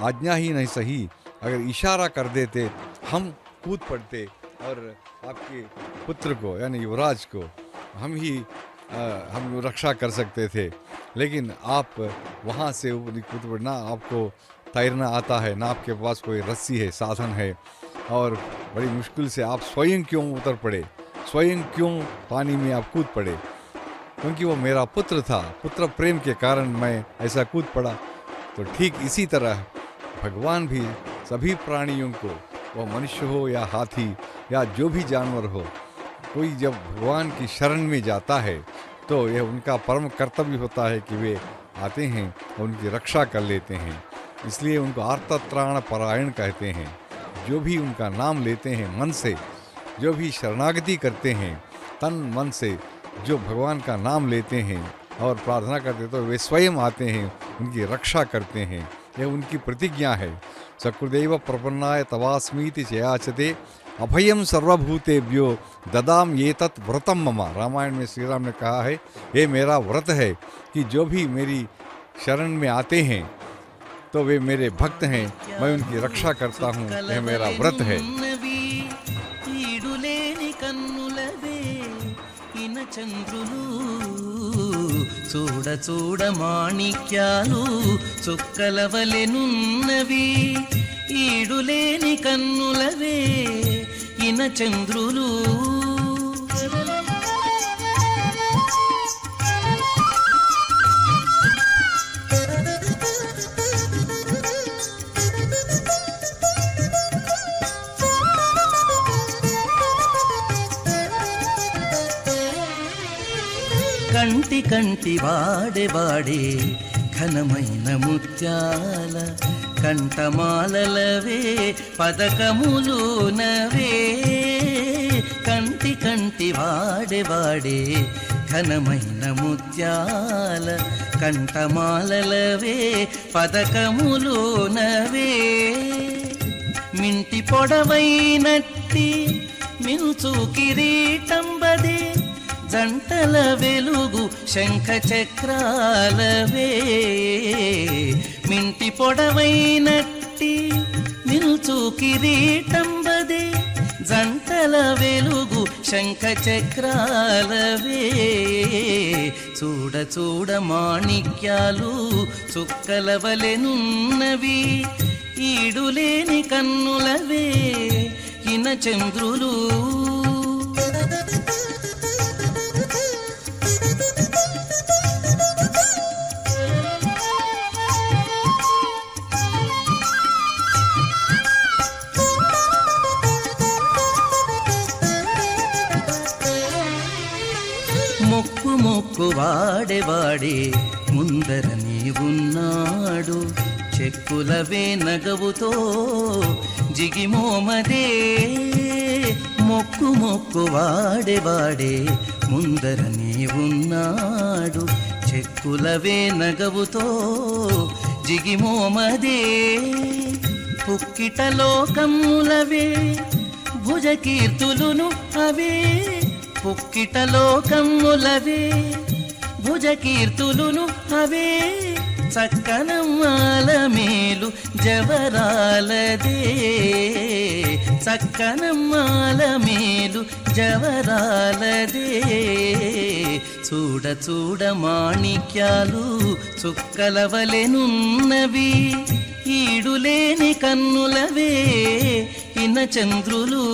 Speaker 1: आज्ञा ही नहीं सही, अगर इशारा कर देते हम कूद पड़ते और आपके पुत्र को यानी युवराज को हम रक्षा कर सकते थे। लेकिन आप वहाँ से ऊपर कूद पड़ना, आपको तैरना आता है ना, आपके पास कोई रस्सी है, साधन है, और बड़ी मुश्किल से आप स्वयं क्यों उतर पड़े, स्वयं क्यों पानी में आप कूद पड़े? क्योंकि वो मेरा पुत्र था, पुत्र प्रेम के कारण मैं ऐसा कूद पड़ा। तो ठीक इसी तरह भगवान भी सभी प्राणियों को, वह मनुष्य हो या हाथी या जो भी जानवर हो, कोई जब भगवान की शरण में जाता है तो यह उनका परम कर्तव्य होता है कि वे आते हैं और उनकी रक्षा कर लेते हैं। इसलिए उनको आर्तत्राण परायण कहते हैं। जो भी उनका नाम लेते हैं मन से, जो भी शरणागति करते हैं तन मन से, जो भगवान का नाम लेते हैं और प्रार्थना करते हैं, तो वे स्वयं आते हैं, उनकी रक्षा करते हैं। यह उनकी प्रतिज्ञा है। सकृदेव प्रपन्नाय तवास्मीति चयाचते अभयम सर्वभूतेभ्यो ददाम ये तत् व्रतम मम। रामायण में श्री राम ने कहा है, ये मेरा व्रत है कि जो भी मेरी शरण में आते हैं तो वे मेरे भक्त हैं, मैं उनकी रक्षा करता हूँ, यह मेरा व्रत है।
Speaker 5: చూడ చూడ మాణిక్యాలు చుక్కలవలెనున్నవి, ఈడులేని కన్నులవే ఇన చంద్రులు. కంటి కంటి వాడే వాడే ఘనమైన ముత్యాల కంఠమాలలవే పదకములునవే కంటి కంటి వాడే వాడే ఘనమైన ముత్యాల కంఠమాలలవే పదకములునవే మింటి పొడవైనట్టి మినుచు కిరీటంబదే జంటల వెలుగు శంఖ చక్రాలవే మింటి పొడవైనట్టి మినుచు కిరీటంబదే జంటల వెలుగు శంఖ చక్రాలవే చూడ చూడ మాణిక్యాలు చుక్కలవలెనున్నవి ఈడులేని కన్నులవే ఇన చంద్రులు మొక్కు మొక్కు వాడే వాడే ముందర నీవున్నాడు చెక్కులవే నగవుతో జిగిమోమదే మొక్కు మొక్కు వాడే వాడే ముందర నీవున్నాడు చెక్కులవే నగవుతో జిగిమోమదే పుక్కిటలో కమ్ములవే భుజకీర్తులును అవే పుక్కిటలో కమ్ములవే భుజకీర్తులును అవే చక్కనమ్మాల మేలు జవరాలదే చక్కనమ్మాల మేలు జవరాలదే చూడ చూడ మాణిక్యాలు చుక్కలవలెనున్నవి ఈడులేని కన్నులవే ఇన చంద్రులు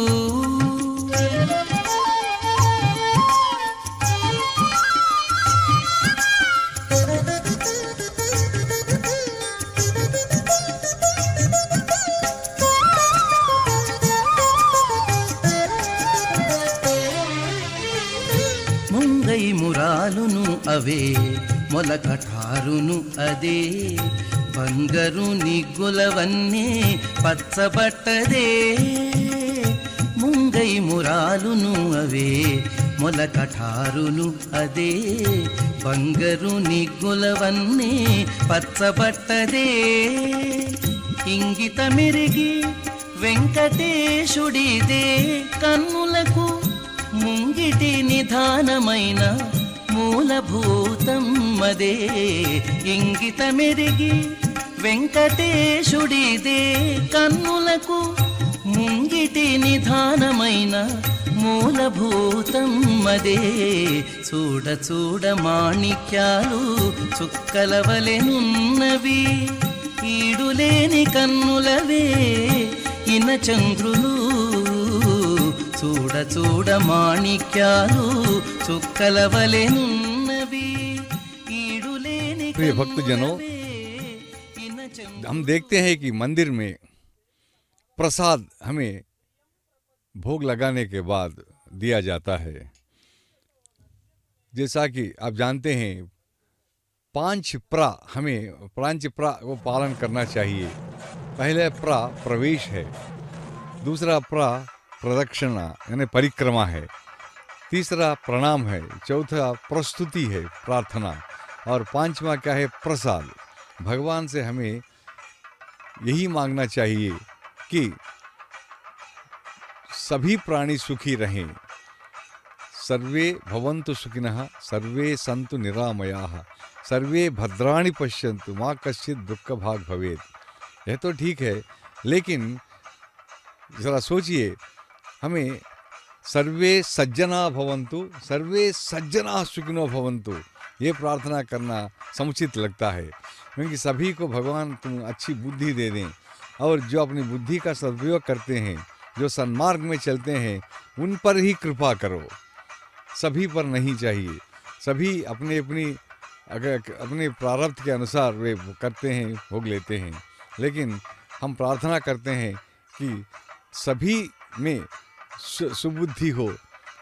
Speaker 5: ముంగై మురాలును అవే మొలకఠారును అదే బంగరు నిగ్గులవన్నీ పచ్చబట్టదే ముంగై మురాలును అవే మొలకఠారును అదే బంగరు నిగ్గులవన్నీ పచ్చబట్టదే ఇంగిత మెరిగి వెంకటేశుడిదే కన్నులకు ముంగిటి నిధానమైన మూలభూతం మదే ఇంగిత మెరిగి వెంకటేశుడిదే కన్నులకు ముంగిటి నిధానమైన మూలభూతం మదే చూడ చూడ మాణిక్యాలు చుక్కలవలెనున్నవి ఈడులేని కన్నులవే ఇన చంద్రులు చూడ చూడ మాణిక్యాలు చుక్కలవలెనున్నవి ఈడులేని
Speaker 1: प्रिय भक्तजनों, हम देखते हैं कि मंदिर में प्रसाद हमें भोग लगाने के बाद दिया जाता है। जैसा कि आप जानते हैं, 5 प्रा हमें 5 प्रा को पालन करना चाहिए। पहले प्रा प्रवेश है, दूसरा प्रा प्रदक्षिणा यानी परिक्रमा है, तीसरा प्रणाम है, चौथा प्रस्तुति है प्रार्थना, और 5वां क्या है प्रसाद। भगवान से हमें यही मांगना चाहिए कि सभी प्राणी सुखी रहें। सर्वे भवन्तु सुखिनः, सर्वे सन्तु निरामयाः, सर्वे भद्राणि पश्यन्तु, मा कश्चित् दुःख भाग भवेत्। यह तो ठीक है, लेकिन ज़रा सोचिए, हमें सर्वे सज्जना भवन्तु, सर्वे सज्जना सुखिनो भवन्तु, ये प्रार्थना करना समुचित लगता है, क्योंकि सभी को भगवान तुम अच्छी बुद्धि दे दें, और जो अपनी बुद्धि का सदुपयोग करते हैं, जो सन्मार्ग में चलते हैं, उन पर ही कृपा करो, सभी पर नहीं चाहिए। सभी अपने अपने प्रारब्ध के अनुसार वे करते हैं, भोग लेते हैं, लेकिन हम प्रार्थना करते हैं कि सभी में सुबुद्धि हो,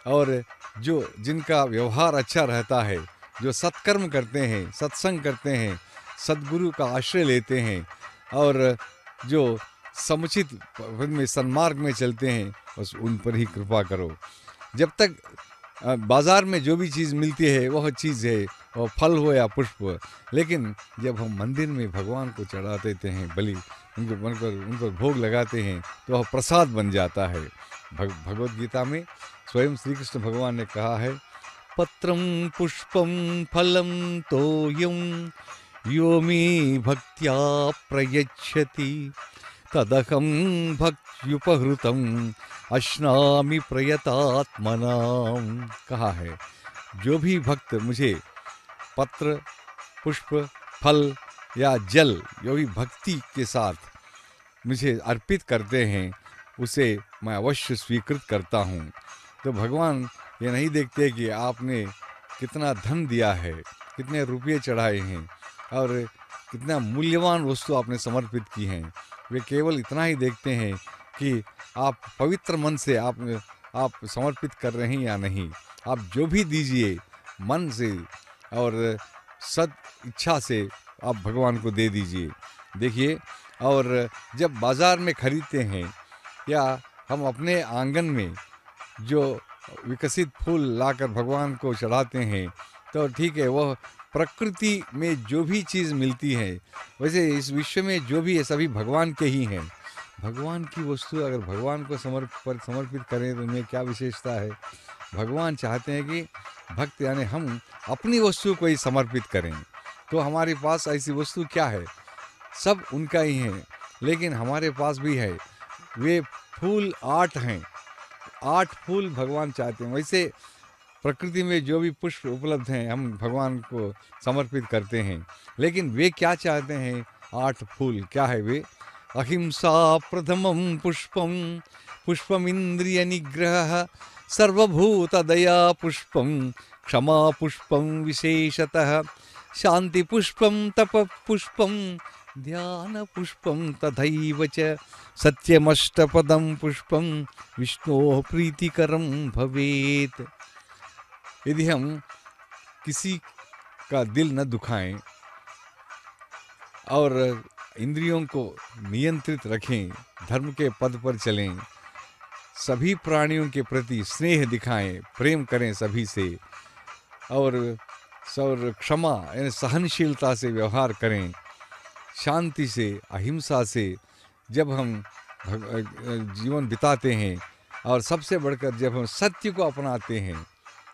Speaker 1: और जो जिनका व्यवहार अच्छा रहता है, जो सत्कर्म करते हैं, सत्संग करते हैं, सद्गुरु का आश्रय लेते हैं, और जो समुचित में सन्मार्ग में चलते हैं, बस उन पर ही कृपा करो। जब तक बाज़ार में जो भी चीज़ मिलती है वह चीज़ है, और फल हो या पुष्प, लेकिन जब हम मंदिर में भगवान को चढ़ा देते हैं, बलि उन पर भोग लगाते हैं, तो वह प्रसाद बन जाता है। भगवत गीता में स्वयं श्री कृष्ण भगवान ने कहा है, पत्रम पुष्पम फलम तोयम यो मे भक्त्या प्रयच्छति तदहं भक्त्युपहृतम अश्नामि प्रयतात्मनाम। कहा है, जो भी भक्त मुझे पत्र, पुष्प, फल या जल, जो भी भक्ति के साथ मुझे अर्पित करते हैं, उसे मैं अवश्य स्वीकृत करता हूँ। तो भगवान ये नहीं देखते कि आपने कितना धन दिया है, कितने रुपये चढ़ाए हैं और कितना मूल्यवान वस्तु आपने समर्पित की हैं। वे केवल इतना ही देखते हैं कि आप पवित्र मन से आप समर्पित कर रहे हैं या नहीं। आप जो भी दीजिए मन से और सद इच्छा से आप भगवान को दे दीजिए। देखिए, और जब बाज़ार में खरीदते हैं या हम अपने आंगन में जो विकसित फूल लाकर भगवान को चढ़ाते हैं, तो ठीक है, वह प्रकृति में जो भी चीज़ मिलती है, वैसे इस विश्व में जो भी है सभी भगवान के ही हैं। भगवान की वस्तु अगर भगवान को समर्पित करें तो उनमें क्या विशेषता है। भगवान चाहते हैं कि भक्त यानी हम अपनी वस्तु को ही समर्पित करें। तो हमारे पास ऐसी वस्तु क्या है, सब उनका ही है, लेकिन हमारे पास भी है। वे फूल 8 हैं, 8 फूल भगवान चाहते हैं। वैसे प्रकृति में जो भी पुष्प उपलब्ध हैं हम भगवान को समर्पित करते हैं, लेकिन वे क्या चाहते हैं, 8 फूल क्या है वे? अहिंसा प्रथमं पुष्पम पुष्पमिंद्रिय निग्रह सर्वभूत दया पुष्पम क्षमा पुष्पम विशेषतः शांति पुष्पम तप पुष्पम ध्यान पुष्पम तथैव च सत्यमष्टपदं पुष्पम विष्णोः प्रीतिकरं भवेत्। यदि हम किसी का दिल न दुखाएं और इंद्रियों को नियंत्रित रखें, धर्म के पद पर चलें, सभी प्राणियों के प्रति स्नेह दिखाएं, प्रेम करें सभी से, और क्षमा यानी सहनशीलता से व्यवहार करें, शांति से, अहिंसा से जब हम जीवन बिताते हैं, और सबसे बढ़कर जब हम सत्य को अपनाते हैं,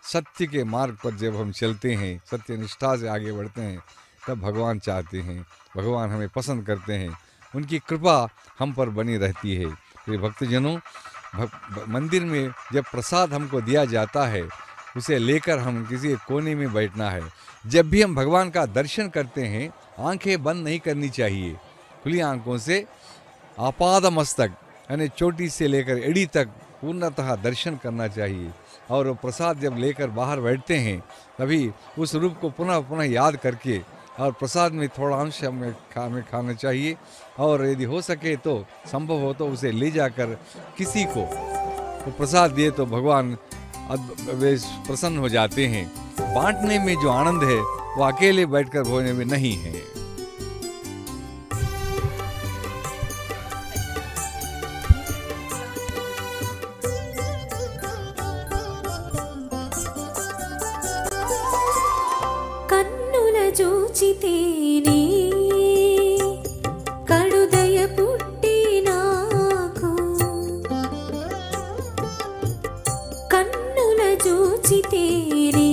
Speaker 1: सत्य के मार्ग पर जब हम चलते हैं, सत्य निष्ठा से आगे बढ़ते हैं, तब भगवान चाहते हैं, भगवान हमें पसंद करते हैं, उनकी कृपा हम पर बनी रहती है। ये भक्तजनों, मंदिर में जब प्रसाद हमको दिया जाता है, उसे लेकर हम किसी कोने में बैठना है। जब भी हम भगवान का दर्शन करते हैं, आंखें बंद नहीं करनी चाहिए, खुली आंखों से आपाद मस्तक यानी चोटी से लेकर एड़ी तक पूर्णतः दर्शन करना चाहिए। और वो प्रसाद जब लेकर बाहर बैठते हैं, तभी उस रूप को पुनः पुनः याद करके और प्रसाद में थोड़ा अंश हमें खाना चाहिए, और यदि हो सके तो संभव हो तो उसे ले जाकर किसी को तो प्रसाद दिए तो भगवान वे प्रसन्न हो जाते हैं। बांटने में जो आनंद है वो अकेले बैठकर भोजन में नहीं है।
Speaker 2: చూచితేనే కడుదయ పుట్టి నాకు కన్నుల చూచితేనే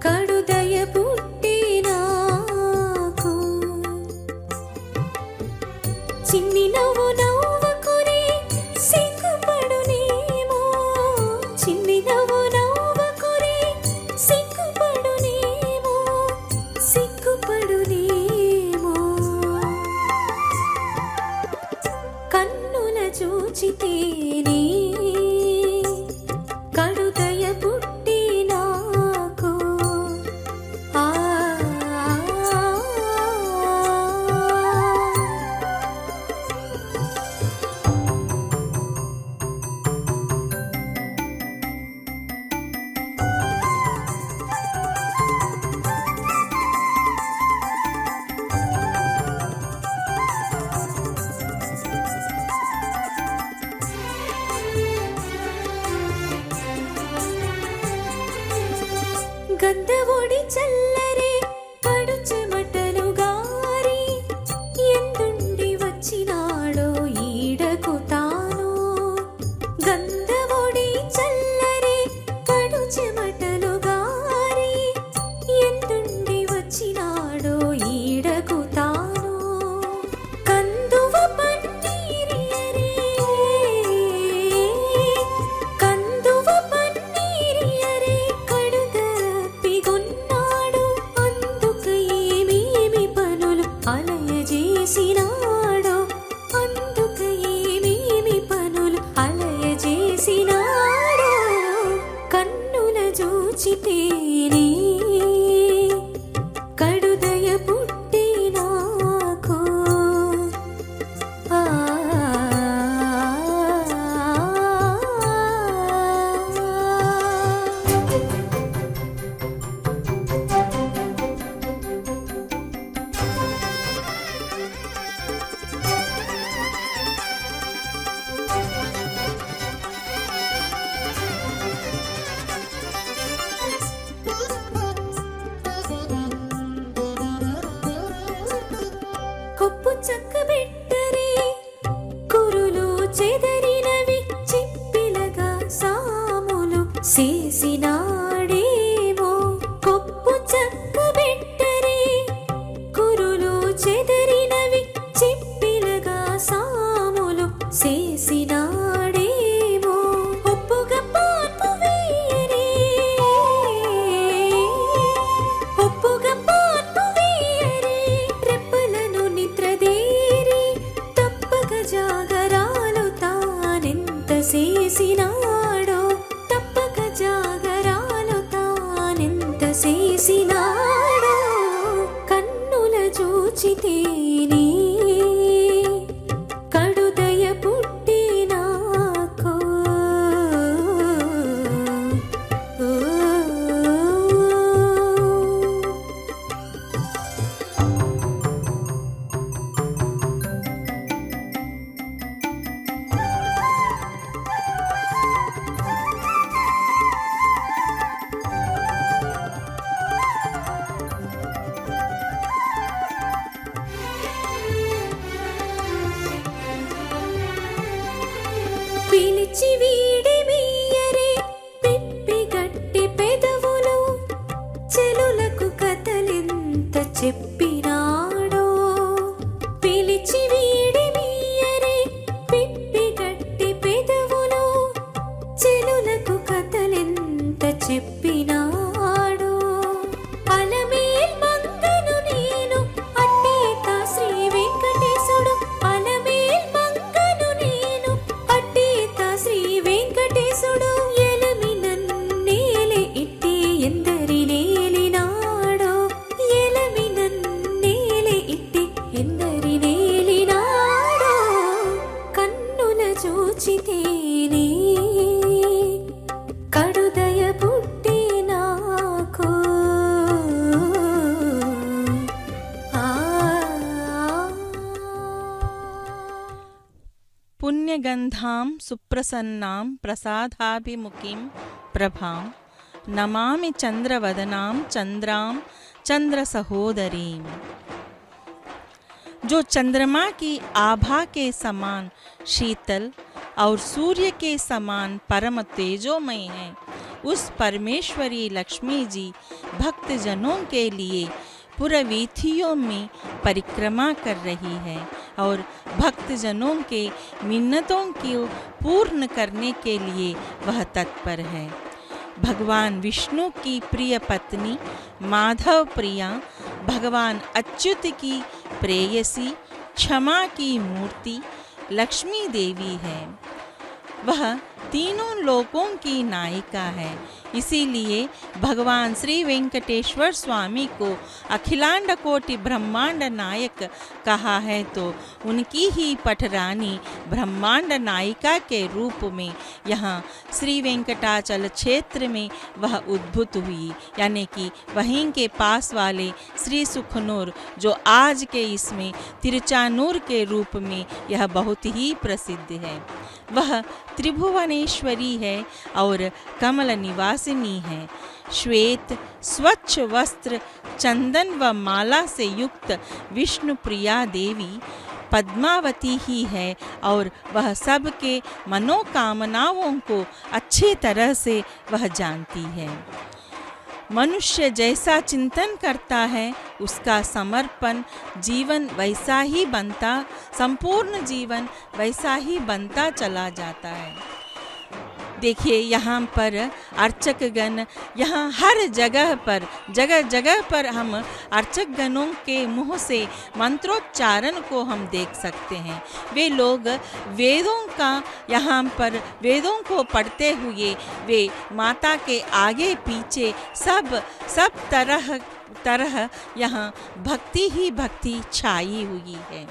Speaker 2: కడుదయ పుట్టి నాకు చిన్ని నవ్వు నవ్వుకుని సిగ్గుపడునేమో చిన్ని నవ్వు నవ్వుకుని సిగ్గుపడునేమో కన్నుల చూచితేనే కడుదయ పుట్టి నాకు గంధవొడి చల్లరే కడు చెమటలు గారి ఎందుండి వచ్చినాడో ఈడకు తాను గంధవొడి చల్లరే కడు చెమటలు గారి ఎందుండి వచ్చినాడో ఈడకు తాను కందువ పన్నీరియరే కందువ పన్నీరియరే కడుదప్పిగొన్నాడు అందుక ఏమేమి పనులు అలయజేసినాడో అందుక ఏమేమి పనులు అలయజేసినాడో కన్నుల జూచితేనే కడుదయ పుట్టి నాకు ఆ కొప్పు చక్కబెట్టరే కురులు చెదరినవి చిప్పిలగా సాములు చేసినాడేమో కొప్పు చక్కబెట్టరే కురులు చెదరినవి చిప్పిలగా సాములు చేసినాడేమో ఒప్పుగా పాన్పు వేయరే ఒప్పుగా పాన్పు వేయరే రెప్పలను నిద్రదేరి తప్పక జాగరాలు తానెంత చేసినాడో తప్పక జాగరాలు తానెంత చేసినాడో కన్నుల చూచితేనే కడుదయ పుట్టి నాకు పిలిచి వీడి మీయరే పిప్పి గట్టి పెదవులు చెలులకు కథలెంత చెప్పినాడో పిలిచి వీడి మీయరే పిప్పి గట్టి పెదవులు చెలులకు కథలెంత చెప్పినాడో అలమేల్ మంగను నేను అట్టేత శ్రీ వెంకటేశుడు అలమేల్ మంగను నేను అట్టేత శ్రీ వెంకటేశుడు ఎలమి నన్నేలే ఇట్టి ఎందరి నేలినాడో ఎలమి నన్నేలే ఇట్టి ఎందరి నేలినాడో కన్నుల చూచితేనే కడుదయ పుట్టి నాకు
Speaker 4: पुण्यगन्धां सुप्रसन्नां प्रसादाभिमुखीं प्रभां नमामि चंद्रवदनां चंद्रां चंद्रसहोदरीं। जो चंद्रमा की आभा के समान शीतल और सूर्य के समान परम तेजोमय है, उस परमेश्वरी लक्ष्मी जी भक्त जनों के लिए पुरवीथियों में परिक्रमा कर रही है और भक्त जनों के मिन्नतों को पूर्ण करने के लिए वह तत्पर है। भगवान विष्णु की प्रिय पत्नी माधव प्रिया भगवान अच्युत की प्रेयसी क्षमा की मूर्ति लक्ष्मी देवी है। वह तीनों लोकों की नायिका है, इसीलिए भगवान श्री वेंकटेश्वर स्वामी को अखिलांड कोटि ब्रह्मांड नायक कहा है, तो उनकी ही पठरानी ब्रह्मांड नायिका के रूप में यहाँ श्री वेंकटाचल क्षेत्र में वह उद्भूत हुई, यानी कि वहीं के पास वाले श्री सुखनूर, जो आज के इसमें तिरुचानूर के रूप में यह बहुत ही प्रसिद्ध है। वह त्रिभुवनेश्वरी है और कमल निवासिनी है। श्वेत स्वच्छ वस्त्र चंदन व माला से युक्त विष्णु प्रिया देवी पद्मावती ही है और वह सबके मनोकामनाओं को अच्छी तरह से वह जानती है। मनुष्य जैसा चिंतन करता है उसका समर्पण जीवन वैसा ही बनता, संपूर्ण जीवन वैसा ही बनता चला जाता है। देखिए यहाँ पर अर्चक गण, यहाँ हर जगह पर हम अर्चक गणों के मुँह से मंत्रोच्चारण को हम देख सकते हैं। वे लोग वेदों को पढ़ते हुए वे माता के आगे पीछे सब तरह यहाँ भक्ति ही भक्ति छाई हुई है।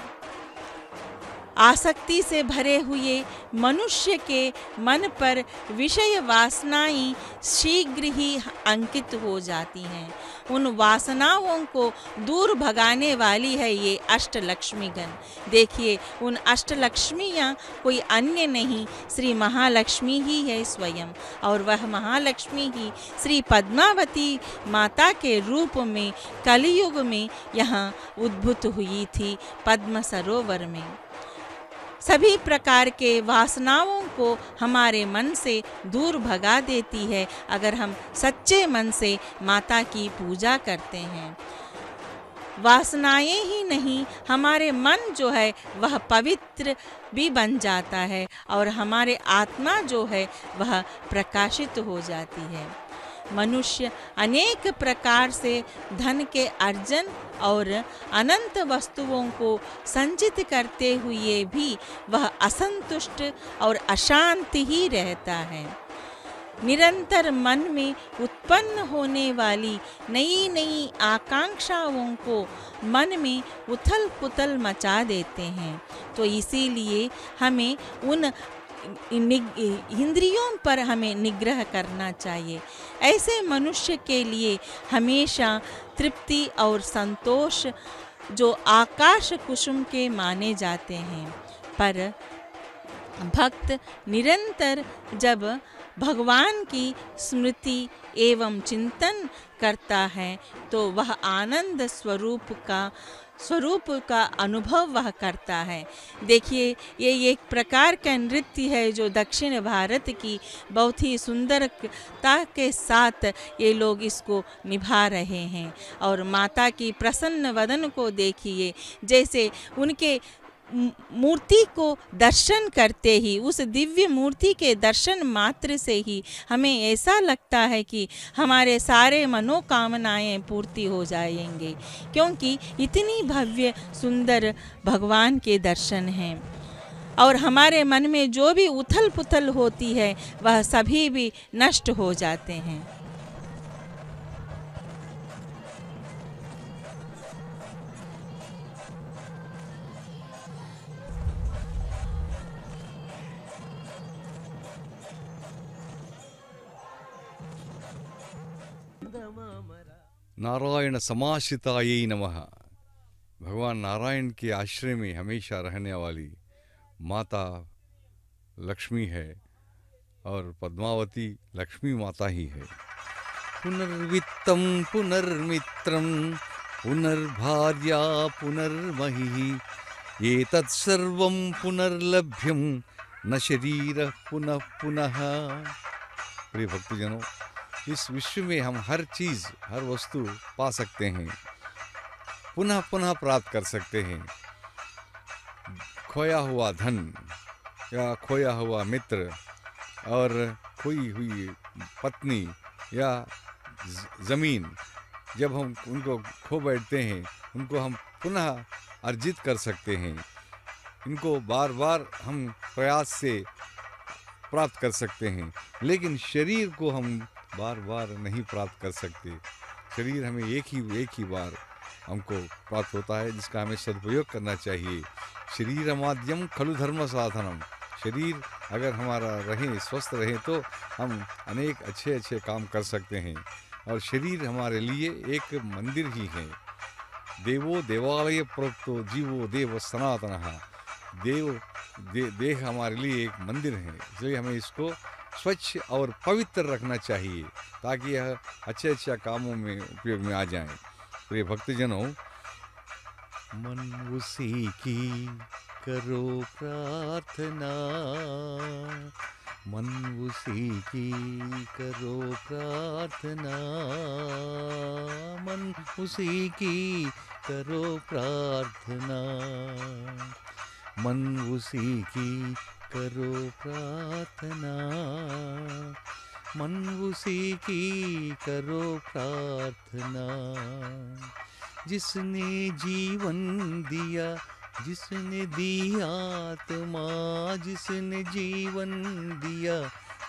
Speaker 4: आसक्ति से भरे हुए मनुष्य के मन पर विषय वासनाएं शीघ्र ही अंकित हो जाती हैं। उन वासनाओं को दूर भगाने वाली है ये अष्टलक्ष्मीगण। देखिए उन अष्टलक्ष्मियाँ कोई अन्य नहीं, श्री महालक्ष्मी ही है स्वयं, और वह महालक्ष्मी ही श्री पद्मावती माता के रूप में कलियुग में यहाँ उद्भूत हुई थी पद्म सरोवर में। सभी प्रकार के वासनाओं को हमारे मन से दूर भगा देती है अगर हम सच्चे मन से माता की पूजा करते हैं। वासनाएं ही नहीं, हमारे मन जो है वह पवित्र भी बन जाता है और हमारे आत्मा जो है वह प्रकाशित हो जाती है। मनुष्य अनेक प्रकार से धन के अर्जन और अनंत वस्तुओं को संचित करते हुए भी वह असंतुष्ट और अशांत ही रहता है। निरंतर मन में उत्पन्न होने वाली नई नई आकांक्षाओं को मन में उथल पुथल मचा देते हैं। तो इसीलिए हमें उन इंद्रियों पर हमें निग्रह करना चाहिए। ऐसे मनुष्य के लिए हमेशा तृप्ति और संतोष जो आकाश कुसुम के माने जाते हैं, पर भक्त निरंतर जब भगवान की स्मृति एवं चिंतन करता है तो वह आनंद स्वरूप का अनुभव वह करता है। देखिए ये एक प्रकार का नृत्य है जो दक्षिण भारत की बहुत ही सुंदरता के साथ ये लोग इसको निभा रहे हैं। और माता की प्रसन्न वदन को देखिए, जैसे उनके मूर्ति को दर्शन करते ही, उस दिव्य मूर्ति के दर्शन मात्र से ही हमें ऐसा लगता है कि हमारे सारे मनोकामनाएं पूर्ति हो जाएंगे, क्योंकि इतनी भव्य सुंदर भगवान के दर्शन हैं। और हमारे मन में जो भी उथल पुथल होती है वह सभी भी नष्ट हो जाते हैं।
Speaker 1: नारायण समाश्रितायै नमः। भगवान नारायण के आश्रय में हमेशा रहने वाली माता लक्ष्मी है और पद्मावती लक्ष्मी माता ही है। पुनर्वित्तम पुनर्मित्रम पुनर्भार्या पुनर्महिः एतत् सर्वं पुनर्लभ्यं न शरीर पुनः पुनः। प्रिय भक्तजनों, इस विश्व में हम हर चीज़, हर वस्तु पा सकते हैं, पुनः पुनः प्राप्त कर सकते हैं। खोया हुआ धन या खोया हुआ मित्र और खोई हुई पत्नी या ज़मीन, जब हम उनको खो बैठते हैं उनको हम पुनः अर्जित कर सकते हैं। इनको बार बार हम प्रयास से प्राप्त कर सकते हैं, लेकिन शरीर को हम बार बार नहीं प्राप्त कर सकते। शरीर हमें एक ही बार हमको प्राप्त होता है, जिसका हमें सदुपयोग करना चाहिए। शरीर माध्यम खलु धर्म साधनम। शरीर अगर हमारा रहे, स्वस्थ रहे, तो हम अनेक अच्छे काम कर सकते हैं। और शरीर हमारे लिए एक मंदिर ही है। देवो देवालय प्रोक्तो जीवो देव सनातनः। देह हमारे लिए एक मंदिर है, इसलिए हमें इसको स्वच्छ और पवित्र रखना चाहिए ताकि यह अच्छे अच्छे कामों में उपयोग में आ जाए। प्रिय भक्तजनों, मन उसी की करो प्रार्थना, मन उसी की करो प्रार्थना, मन उसी की करो प्रार्थना, मन उसी की करो प्रार्थना, मन उसी की करो प्रार्थना। जिसने जीवन दिया, जिसने दी आत्मा, जिसने जीवन दिया,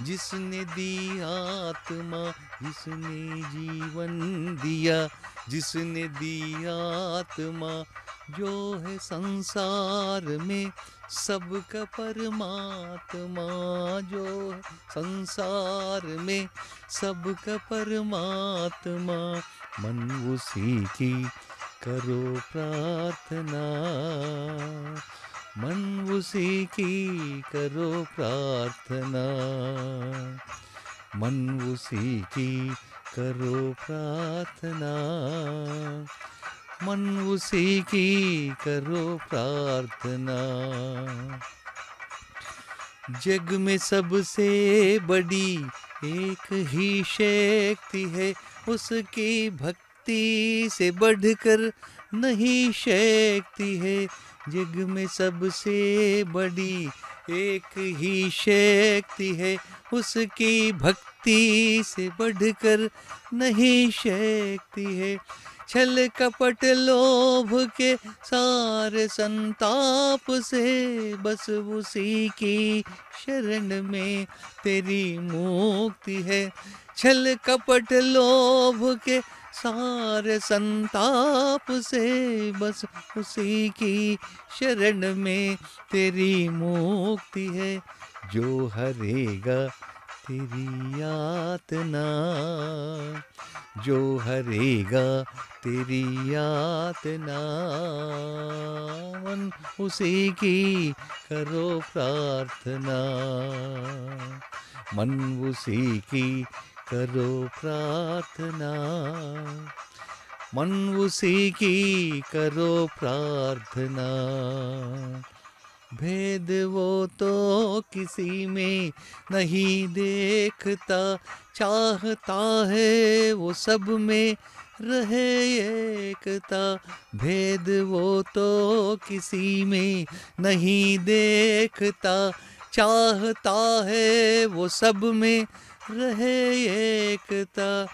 Speaker 1: जिसने दी आत्मा, जिसने जीवन दिया, जिसने दी आत्मा, जो है संसार में सबका परमात्मा, जो है संसार में सबका परमात्मा, मन उसी की करो प्रार्थना, मन उसी की करो प्रार्थना, मन उसी की करो प्रार्थना, मन उसी की करो प्रार्थना। जग में सबसे बड़ी एक ही शक्ति है, उसकी भक्ति से बढ़कर नहीं शक्ति है। जग में सबसे बड़ी एक ही शक्ति है, उसकी भक्ति से बढ़कर नहीं शक्ति है। छल कपट लोभ के सारे संताप से बस उसी की शरण में तेरी मुक्ति है। छल कपट लोभ के सारे संताप से बस उसी की शरण में तेरी मुक्ति है। जो हरेगा तेरी यातना, जो हरेगा तेरी यातना, मन उसी की करो प्रार्थना, मन उसी की करो प्रार्थना, मन उसी की करो प्रार्थना। भेद वो तो किसी में नहीं देखता, चाहता है वो सब में रहे एकता। भेद वो तो किसी में नहीं देखता, चाहता है वो सब में रहे एकता।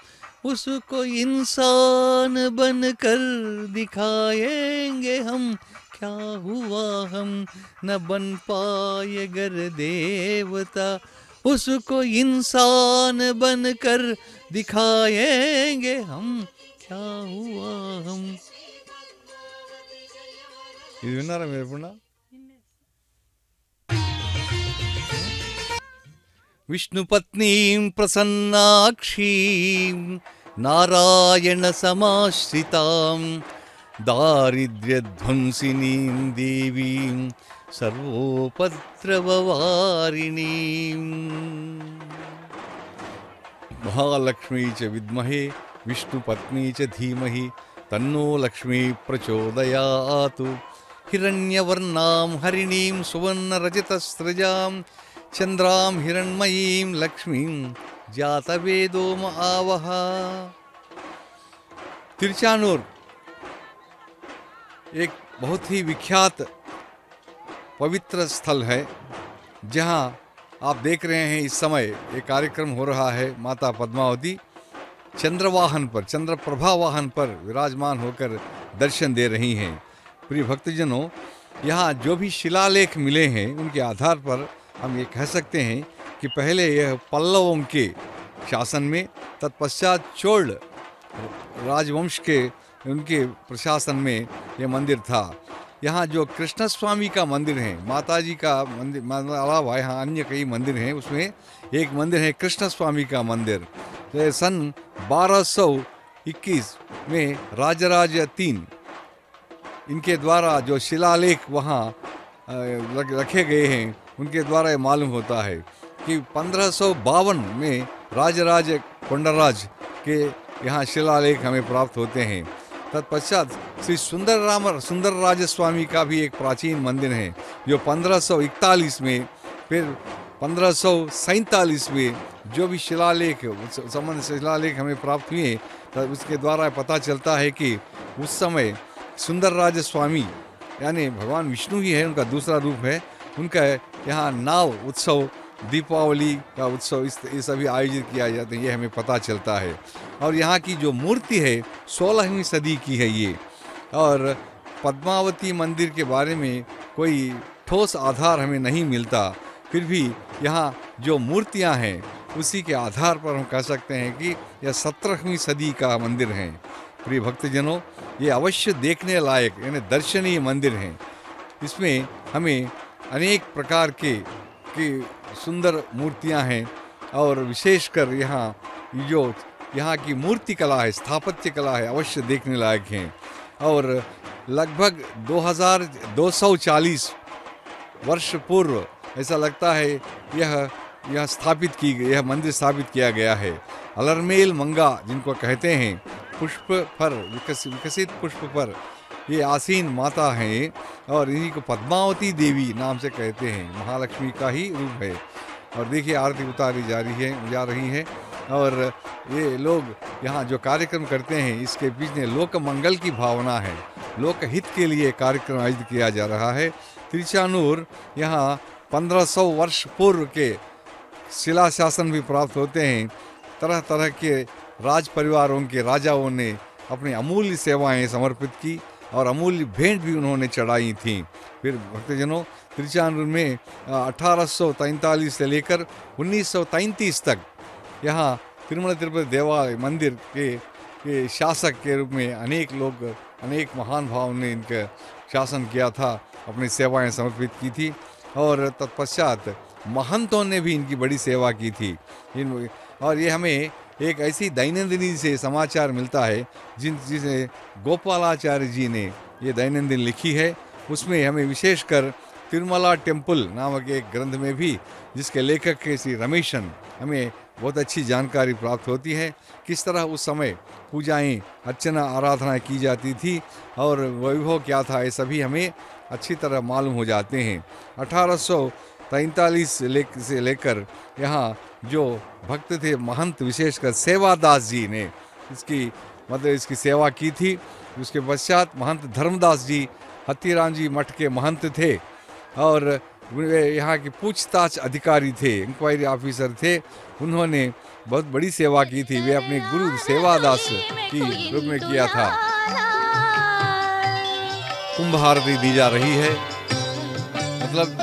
Speaker 1: उसको इंसान बनकर दिखाएंगे हम, क्या हुआ हम न बन पाए गर देवता। उसको इंसान बनकर दिखाएंगे हम, क्या हुआ हम। ఇది విన్నారా మీరు ఎప్పుడన్నా? విష్ణుపత్నీం ప్రసన్నాక్షీం నారాయణ సమాశ్రితాం దారిద్ర్యధ్వంసినీం దేవీం సర్వోపద్రవవారిణీం మహాలక్ష్మీ చ విద్మహే విష్ణుపత్నీ చ ధీమహి తన్నో లక్ష్మీ ప్రచోదయాతు. హిరణ్యవర్ణాం హరిణీం సువర్ణరజతస్రజాం चंद्राम हिरण्मयीं लक्ष्मीं जातवेदोम आवह. तिरुचानूर एक बहुत ही विख्यात पवित्र स्थल है, जहां आप देख रहे हैं इस समय एक कार्यक्रम हो रहा है। माता पद्मावती चंद्रवाहन पर, चंद्रप्रभा वाहन पर विराजमान होकर दर्शन दे रही हैं। प्रिय भक्तजनों, यहाँ जो भी शिलालेख मिले हैं उनके आधार पर हम ये कह सकते हैं कि पहले यह पल्लवों के शासन में, तत्पश्चात चोल राजवंश के उनके प्रशासन में यह मंदिर था। यहाँ जो कृष्ण स्वामी का मंदिर है, माता जी का मंदिर अलावा यहाँ अन्य कई मंदिर हैं, उसमें एक मंदिर है कृष्ण स्वामी का मंदिर। तो सन 1221 में राजराज 3 इनके द्वारा जो शिलालेख वहाँ रखे गए हैं उनके द्वारा ये मालूम होता है कि 1552 में राजराज कोंडराज के यहाँ शिलालेख हमें प्राप्त होते हैं। तत्पश्चात श्री सुंदर राजस्वामी का भी एक प्राचीन मंदिर है जो 1541 में, फिर 1547 में जो भी शिलालेख हमें प्राप्त हुए तब उसके द्वारा पता चलता है कि उस समय सुंदर राजस्वामी यानी भगवान विष्णु ही है, उनका दूसरा रूप है, उनका यहाँ नाव उत्सव, दीपावली का उत्सव ये सभी आयोजित किया जाते हैं, ये हमें पता चलता है। और यहाँ की जो मूर्ति है 16वीं सदी की है ये। और पद्मावती मंदिर के बारे में कोई ठोस आधार हमें नहीं मिलता, फिर भी यहाँ जो मूर्तियाँ हैं उसी के आधार पर हम कह सकते हैं कि यह 17वीं सदी का मंदिर है। प्रिय भक्तजनों, ये अवश्य देखने लायक यानी दर्शनीय मंदिर हैं। इसमें हमें अनेक प्रकार की सुंदर मूर्तियां हैं और विशेषकर यहाँ की मूर्ति कला है, स्थापत्य कला है, अवश्य देखने लायक हैं। और लगभग 2240 वर्ष पूर्व ऐसा लगता है यह यह मंदिर स्थापित किया गया है। अलरमेल मंगा जिनको कहते हैं, पुष्प पर विकसित पुष्प पर ये आसीन माता हैं और इन्हीं को पद्मावती देवी नाम से कहते हैं, महालक्ष्मी का ही रूप है। और देखिए आरती उतारी जा रही है और ये लोग यहाँ जो कार्यक्रम करते हैं इसके पीछे लोक मंगल की भावना है, लोक हित के लिए कार्यक्रम आयोजित किया जा रहा है। तिरुचानूर यहाँ 1500 वर्ष पूर्व के शिला शासन भी प्राप्त होते हैं। तरह तरह के राज परिवारों के राजाओं ने अपनी अमूल्य सेवाएं समर्पित की और अमूल्य भेंट भी उन्होंने चढ़ाई थी। फिर भक्तजनों, तिरुचानूर में 1843 से लेकर 1933 तक यहाँ तिरुमला तिरुपति देवालय मंदिर के शासक के रूप में अनेक महान भाव ने इनका शासन किया था, अपनी सेवाएं समर्पित की थी। और तत्पश्चात महंतों ने भी इनकी बड़ी सेवा की थी। और ये हमें एक ऐसी दैनंदिनी से समाचार मिलता है जिसे गोपालाचार्य जी ने ये दैनंदिन लिखी है। उसमें हमें विशेषकर तिरुमला टेम्पल नामक एक ग्रंथ में भी, जिसके लेखक के श्री रमेशन, हमें बहुत अच्छी जानकारी प्राप्त होती है किस तरह उस समय पूजाएं, अर्चना, आराधना की जाती थी और वैभव क्या था, ये सभी हमें अच्छी तरह मालूम हो जाते हैं। 1843 से लेकर यहाँ जो भक्त थे, महंत विशेषकर सेवादास जी ने इसकी सेवा की थी। उसके पश्चात महंत धर्मदास जी हत्तीराम जी मठ के महंत थे और वे यहाँ के पूछताछ अधिकारी थे, इंक्वायरी ऑफिसर थे। उन्होंने बहुत बड़ी सेवा की थी, वे अपने गुरु सेवादास की रूप में किया था। कुंभ आरती दी जा रही है, मतलब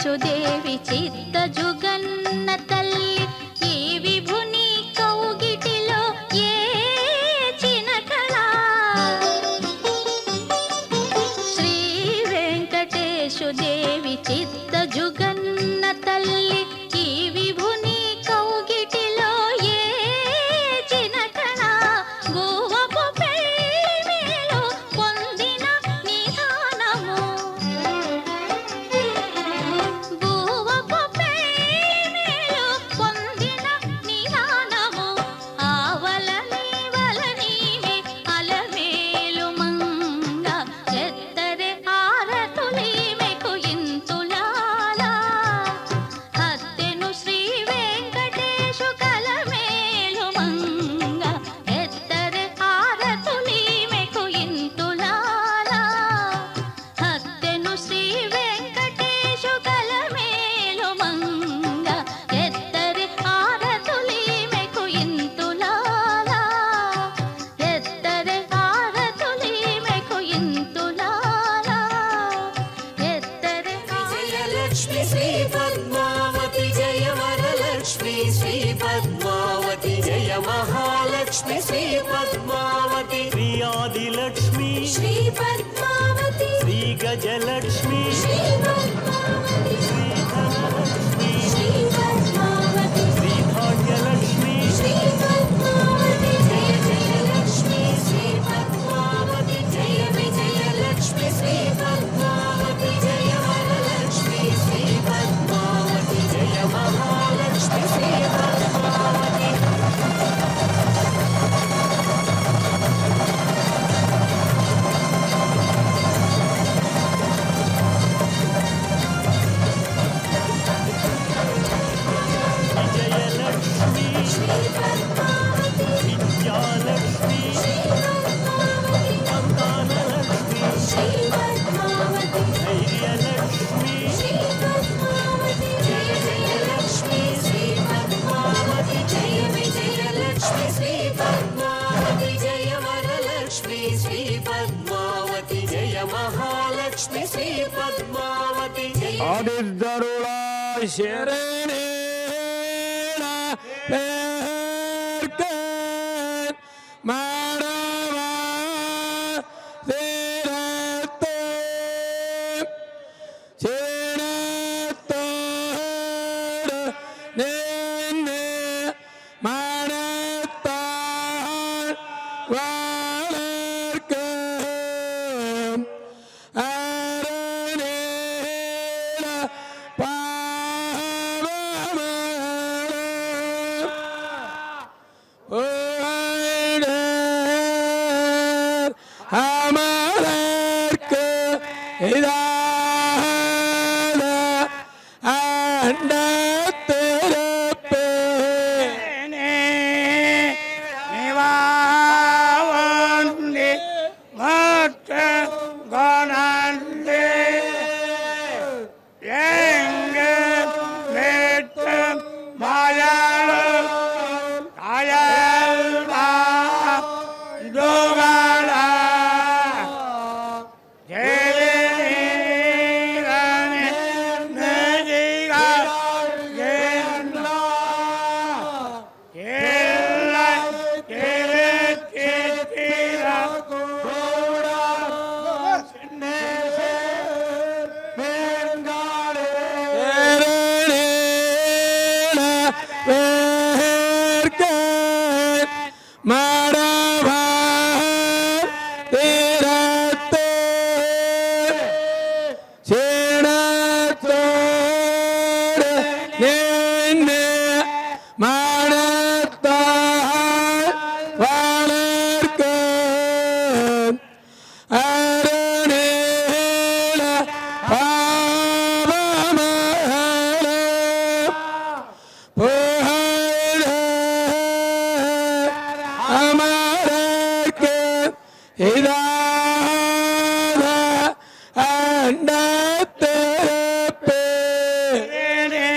Speaker 3: వెంకటేశుదేవి చిత్త జుగన్న తల్లి ఈ విభుని కౌగిటిలో ఏ చినకళ శ్రీ వెంకటేశుదేవి చిత్త జుగన్న తల్లి ఈ విభుని కౌగిటిలో ఏ చినకళ గోవపు పెళ్ళిమేలో పొందిన నిధానము గోవపు పెళ్ళిమేలో పొందిన నిధానము ఆవలని వలనీమే అలమేలు మంగ ఎత్తరే ఆరతులీమెకు ఇంతులాలా హత్తెను శ్రీ వెంకటేశు కలమేలు మంగ ఎత్తరే ఆరతులీమెకు ఇంతులాలా హత్తెను శ్రీ వెంకటేశు కలమేలు మంగ ఎత్తరే ఆరతులీమెకు ఇంతులాలా ఎత్తరే ఆరతులీమెకు ఇంతులాలా ఎత్తరే
Speaker 2: విజయలక్ష్మి శ్రీ పద్మావతి జయ వరలక్ష్మి శ్రీ పద్మావతి జయ మహాలక్ష్మి శ్రీ పద్మావతి
Speaker 5: శ్రీ ఆదిలక్ష్మి
Speaker 2: శ్రీ పద్మావతి
Speaker 5: శ్రీ గజలక్ష్మి
Speaker 2: శ్రీ పద్మావతి
Speaker 5: శ్రీ ధనలక్ష్మి
Speaker 2: శ్రీ పద్మావతి
Speaker 5: శ్రీ ధాన్యలక్ష్మి
Speaker 2: శ్రీ పద్మావతి జయ జయలక్ష్మి శ్రీ పద్మావతి జయ విజయలక్ష్మి శ్రీ పద్మావతి జయ వరలక్ష్మి శ్రీ పద్మావతి జయ మహాలక్ష్మి శ్రీ పద్మావతి
Speaker 5: విజయలక్ష్మి
Speaker 2: శ్రీ పద్మావతి
Speaker 5: విద్యాలక్ష్మి
Speaker 2: శ్రీ పద్మావతి
Speaker 5: సంతానలక్ష్మి
Speaker 2: శ్రీ పద్మావతి
Speaker 5: ధైర్యలక్ష్మి
Speaker 2: శ్రీ పద్మావతి జయ జయలక్ష్మి శ్రీ పద్మావతి జయ విజయలక్ష్మి శ్రీ పద్మావతి జయ వరలక్ష్మి శ్రీ పద్మావతి జయ మహాలక్ష్మి శ్రీ పద్మావతి జయ
Speaker 6: ஆதித்தருளா சரணேன பேர்க்க மாடவா தேரத்தே சேனத்தோடு நின்று மனத்தால் வளர்க்க அரணேல அமரர்க்கு இதான அண்டத்திருப்பேனே நிவாவந்தி மற்ற கொணந்தே எங்க வெட்டு மயாளம் அயல்வா துகளா ஜெயலீலனே நெஜிகா ஜெயலா எல்லா ஜெயலீலா கூடா சின்னே மேங்காலே மடவா தீரத்தே சேனத்தோடு நின்று மனத்தால் வளர்க்க அரணேல பாவமகளே புகழ அமரர்க்கு இதான அண்டத்திருப்பேனே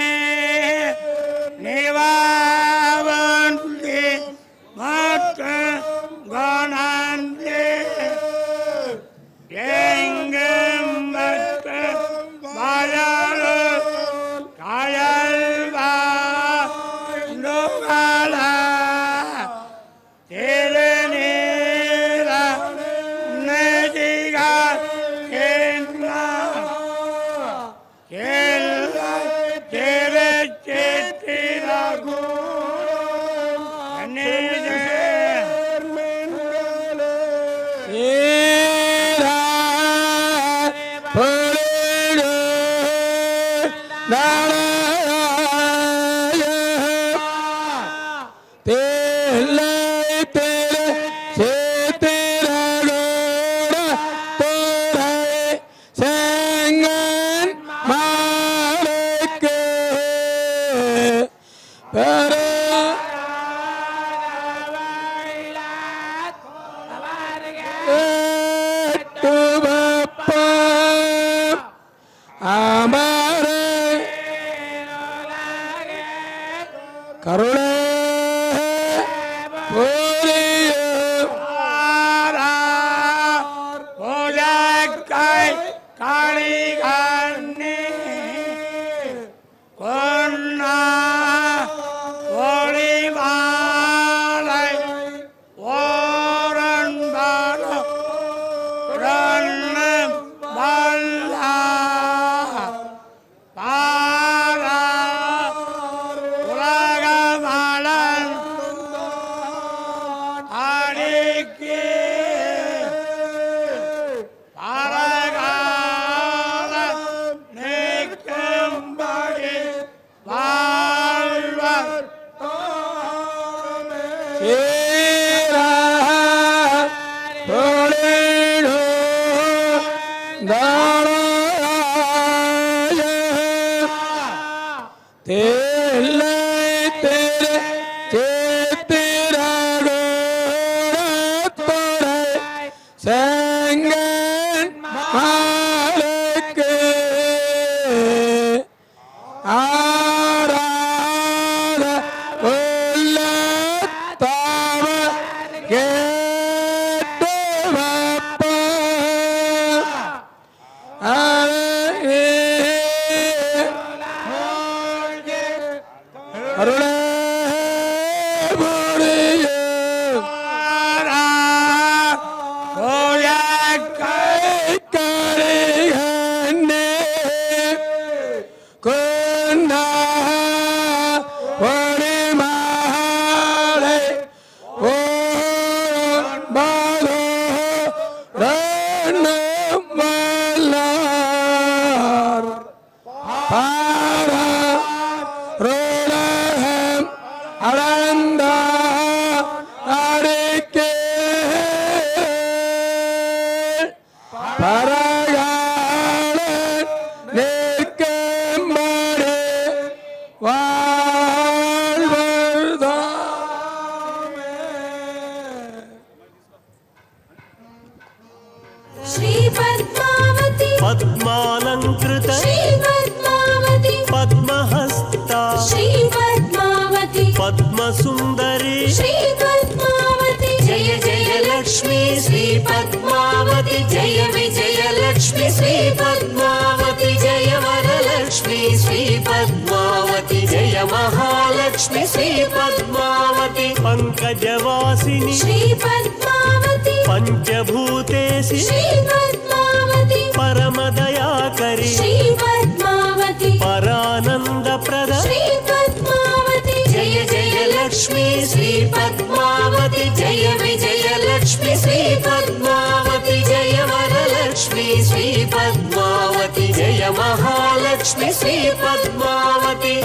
Speaker 5: पद्मालंकृत
Speaker 2: श्रीपद्मावती
Speaker 5: पद्महस्ता
Speaker 2: श्रीपद्मावती
Speaker 5: पद्मसुंदरी
Speaker 2: श्रीपद्मावती जय जय लक्ष्मी श्रीपद्मावती जय विजय लक्ष्मी श्रीपद्मावती जय वरलक्ष्मी श्रीपद्मावती जय महालक्ष्मी श्रीपद्मावती
Speaker 5: पंकजवासिनी
Speaker 2: श्रीपद्मावती
Speaker 5: पंचभूतेशी
Speaker 2: श्रीपद्मावती
Speaker 5: परमदयाकरी
Speaker 2: श्रीपद्मावती
Speaker 5: परानंदप्रद
Speaker 2: श्रीपद्मावती जय जय लक्ष्मी श्रीपद्मावती जय विजय लक्ष्मी श्रीपद्मावती जय वरलक्ष्मी श्रीपद्मावती जय महालक्ष्मी श्रीपद्मावती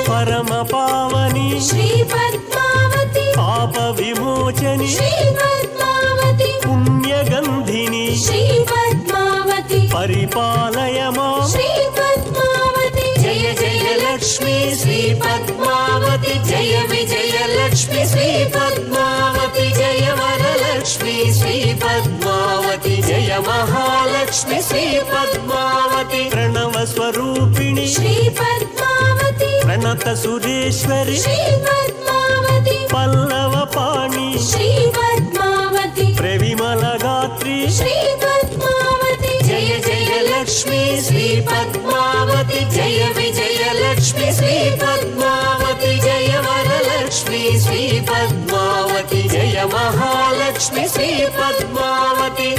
Speaker 5: परम पावनी
Speaker 2: श्रीपद्मावती
Speaker 5: पाप विमोचनी
Speaker 2: श्रीपद्मावती
Speaker 5: पुण्यगंधिनी
Speaker 2: श्रीपद्मावती
Speaker 5: परिपालय मां
Speaker 2: श्रीपद्मावती जय जय लक्ष्मी श्रीपद्मावती जय विजय लक्ष्मी श्रीपद्मावती जय वरलक्ष्मी श्रीपद्मावती जय महालक्ष्मी श्रीपद्मावती
Speaker 5: प्रणव स्वरूपिणी
Speaker 2: श्रीपद्मावती
Speaker 5: प्रणत सुरेश्वरी
Speaker 2: श्रीपद्मावती
Speaker 5: पल्लव पाणी
Speaker 2: श्रीपद्मावती
Speaker 5: प्रविमल गात्री
Speaker 2: श्रीपद्मावती जय जय लक्ष्मी श्रीपद्मावती जय विजय लक्ष्मी श्रीपद्मावती जय वरलक्ष्मी श्रीपद्मावती जय महालक्ष्मी श्रीपद्मावती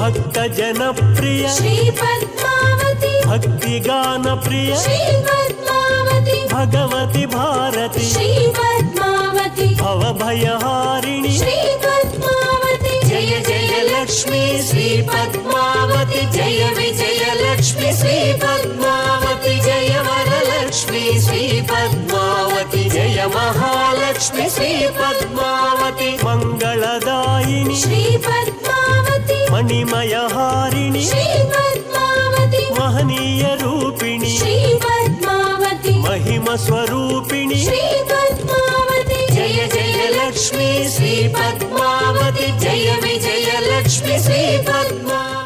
Speaker 5: भक्त जनप्रिय
Speaker 2: श्री पद्मावती
Speaker 5: भक्ति गान प्रिय
Speaker 2: श्री पद्मावती
Speaker 5: भगवती भारती
Speaker 2: श्री पद्मावती
Speaker 5: भव भयहारिणी
Speaker 2: श्री पद्मावती जय जय लक्ष्मी श्री पद्मावती जय विजय लक्ष्मी श्री पद्मावती जय वरलक्ष्मी श्री पद्मावती जय महालक्ष्मी श्री पद्मावती
Speaker 5: मंगलदायिनी
Speaker 2: श्री पद्मावती
Speaker 5: मणिमयहारिणी
Speaker 2: श्री पद्मावती
Speaker 5: महनीय रूपिणी
Speaker 2: श्री पद्मावती
Speaker 5: महिमा स्वरूपिणी
Speaker 2: श्री पद्मावती जय जय लक्ष्मी श्री पद्मावती जय विजय लक्ष्मी श्री पद्मावती